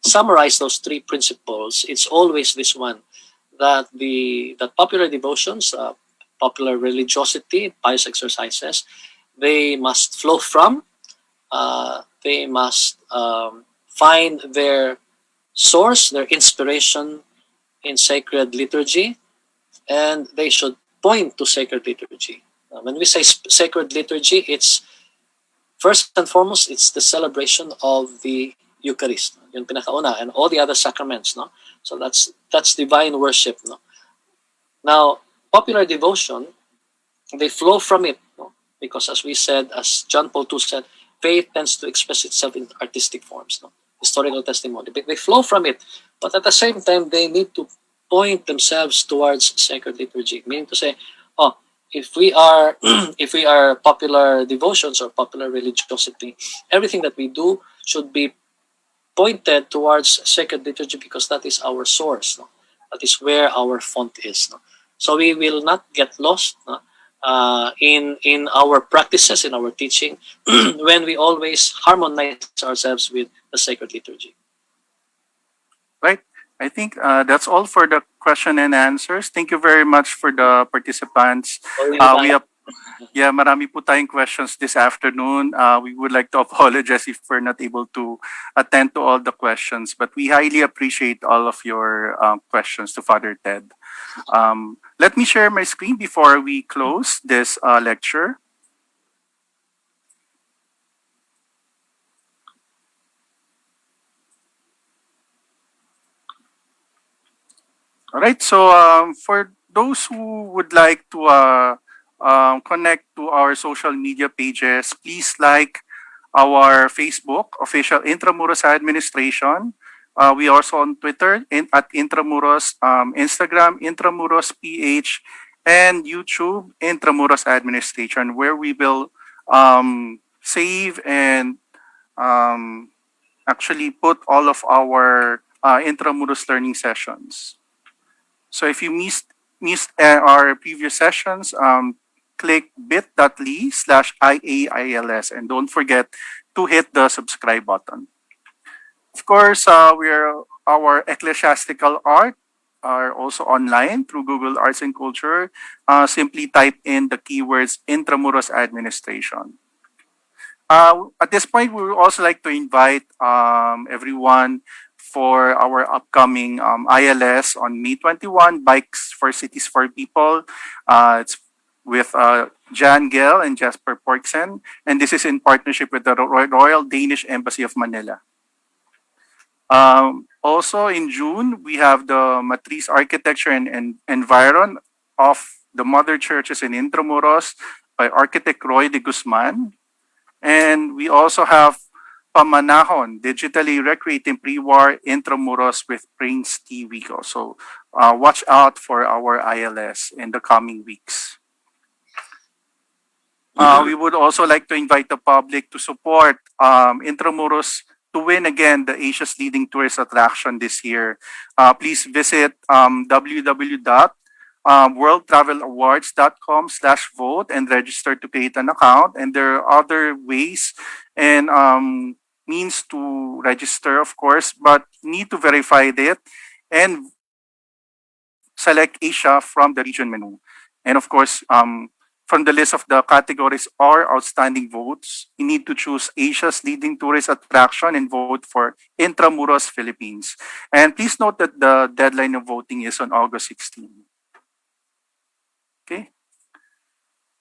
summarize those 3 principles, it's always this one, that popular devotions, popular religiosity, pious exercises, they must flow from, they must find their source, their inspiration in sacred liturgy, and they should point to sacred liturgy. When we say sacred liturgy, it's first and foremost, it's the celebration of the Eucharist, yung pinakauna, and all the other sacraments. No? So that's divine worship. No? Now, popular devotion, they flow from it, no? Because as we said, as John Paul II said, faith tends to express itself in artistic forms, no? Historical testimony. But they flow from it, but at the same time, they need to point themselves towards sacred liturgy, meaning to say, oh, if we are popular devotions or popular religiosity, everything that we do should be pointed towards sacred liturgy, because that is our source. No? That is where our font is. No? So we will not get lost, no? In our practices, in our teaching, when we always harmonize ourselves with the sacred liturgy. Right. I think that's all for the question and answers. Thank you very much for the participants. Marami po tayong questions this afternoon. We would like to apologize if we're not able to attend to all the questions, but we highly appreciate all of your questions to Father Ted. Let me share my screen before we close this lecture. All right, so for those who would like to connect to our social media pages, please like our Facebook, official Intramuros Administration. We are also on Twitter at Intramuros, Instagram, Intramuros PH, and YouTube, Intramuros Administration, where we will save and actually put all of our Intramuros Learning Sessions. So if you missed our previous sessions, click bit.ly/IAILS and don't forget to hit the subscribe button. Of course, our ecclesiastical art are also online through Google Arts and Culture. Simply type in the keywords Intramuros Administration. At this point, we would also like to invite everyone for our upcoming ILS on May 21, Bikes for Cities for People. It's with Jan Gell and Jasper Porksen, and this is in partnership with the Royal Danish Embassy of Manila. Also in June, we have the Matriz Architecture and Environ of the Mother Churches in Intramuros by architect Roy de Guzman. And we also have Pamanahon, Digitally Recreating Pre-War Intramuros with Prince T. Vico. So watch out for our ILS in the coming weeks. We would also like to invite the public to support Intramuros to win again the Asia's leading tourist attraction this year. Please visit www.worldtravelawards.com/vote and register to create an account. And there are other ways and means to register, of course, but you need to verify it and select Asia from the region menu. And of course, from the list of the categories or outstanding votes, you need to choose Asia's leading tourist attraction and vote for Intramuros, Philippines. And please note that the deadline of voting is on August 16. Okay.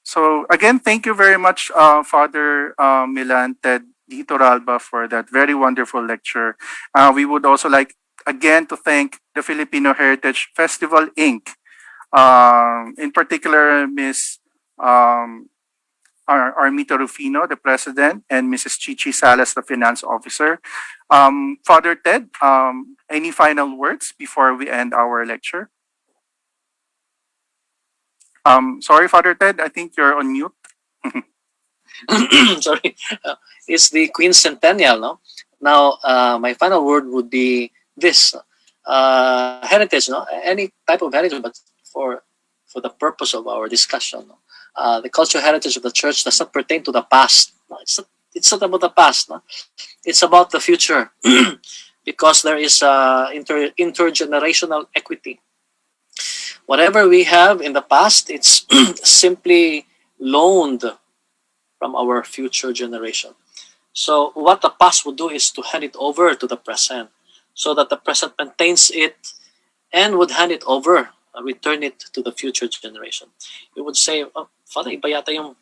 So again, thank you very much, Father Milan Ted D. Torralba, for that very wonderful lecture. We would also like again to thank the Filipino Heritage Festival, Inc. In particular, Ms. Armita Rufino, the president, and Mrs. Chichi Salas, the finance officer. Father Ted, any final words before we end our lecture? Sorry, Father Ted, I think you're on mute. Sorry, it's the quincentennial, no? Now, my final word would be this: heritage, no? Any type of heritage, but for the purpose of our discussion, no? The cultural heritage of the church does not pertain to the past. No? It's not about the past. No? It's about the future, because there is intergenerational equity. Whatever we have in the past, it's simply loaned from our future generation. So what the past would do is to hand it over to the present, so that the present maintains it and would hand it over, return it to the future generation. You would say, oh, Father, iba yata yung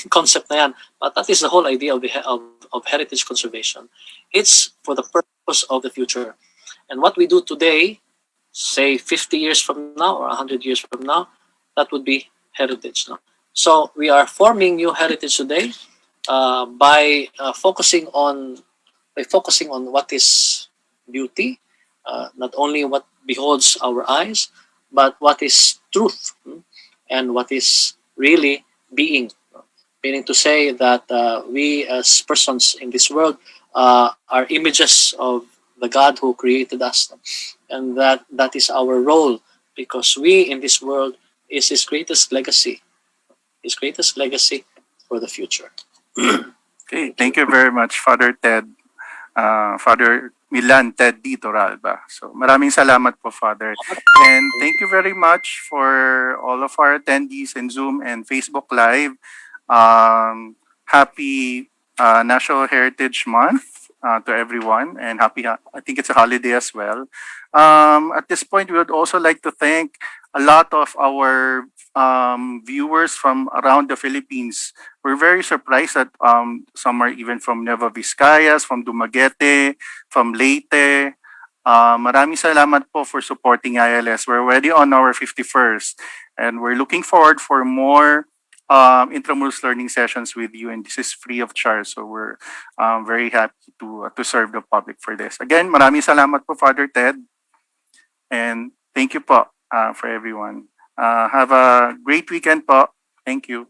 concept na yan. But that is the whole idea of heritage conservation. It's for the purpose of the future. And what we do today, say 50 years from now or 100 years from now, that would be heritage. No? So we are forming new heritage today by focusing on what is beauty, not only what beholds our eyes, but what is truth and what is really being. Meaning to say that we as persons in this world are images of the God who created us. And that is our role, because we in this world is His greatest legacy. His greatest legacy for the future. Okay, thank you very much, Father Ted. Father Milan Ted D. Torralba. So maraming salamat po, Father. And thank you very much for all of our attendees in Zoom and Facebook Live. Happy National Heritage Month to everyone, and happy, I think it's a holiday as well. At this point, we would also like to thank a lot of our viewers from around the Philippines. We're very surprised that some are even from Nueva Vizcaya, from Dumaguete, from Leyte. Maraming salamat po for supporting ILS. We're already on our 51st, and we're looking forward for more Intramuros Learning Sessions with you, and this is free of charge. So we're very happy to serve the public for this. Again, maraming salamat po, Father Ted, and thank you po for everyone. Have a great weekend po. Thank you.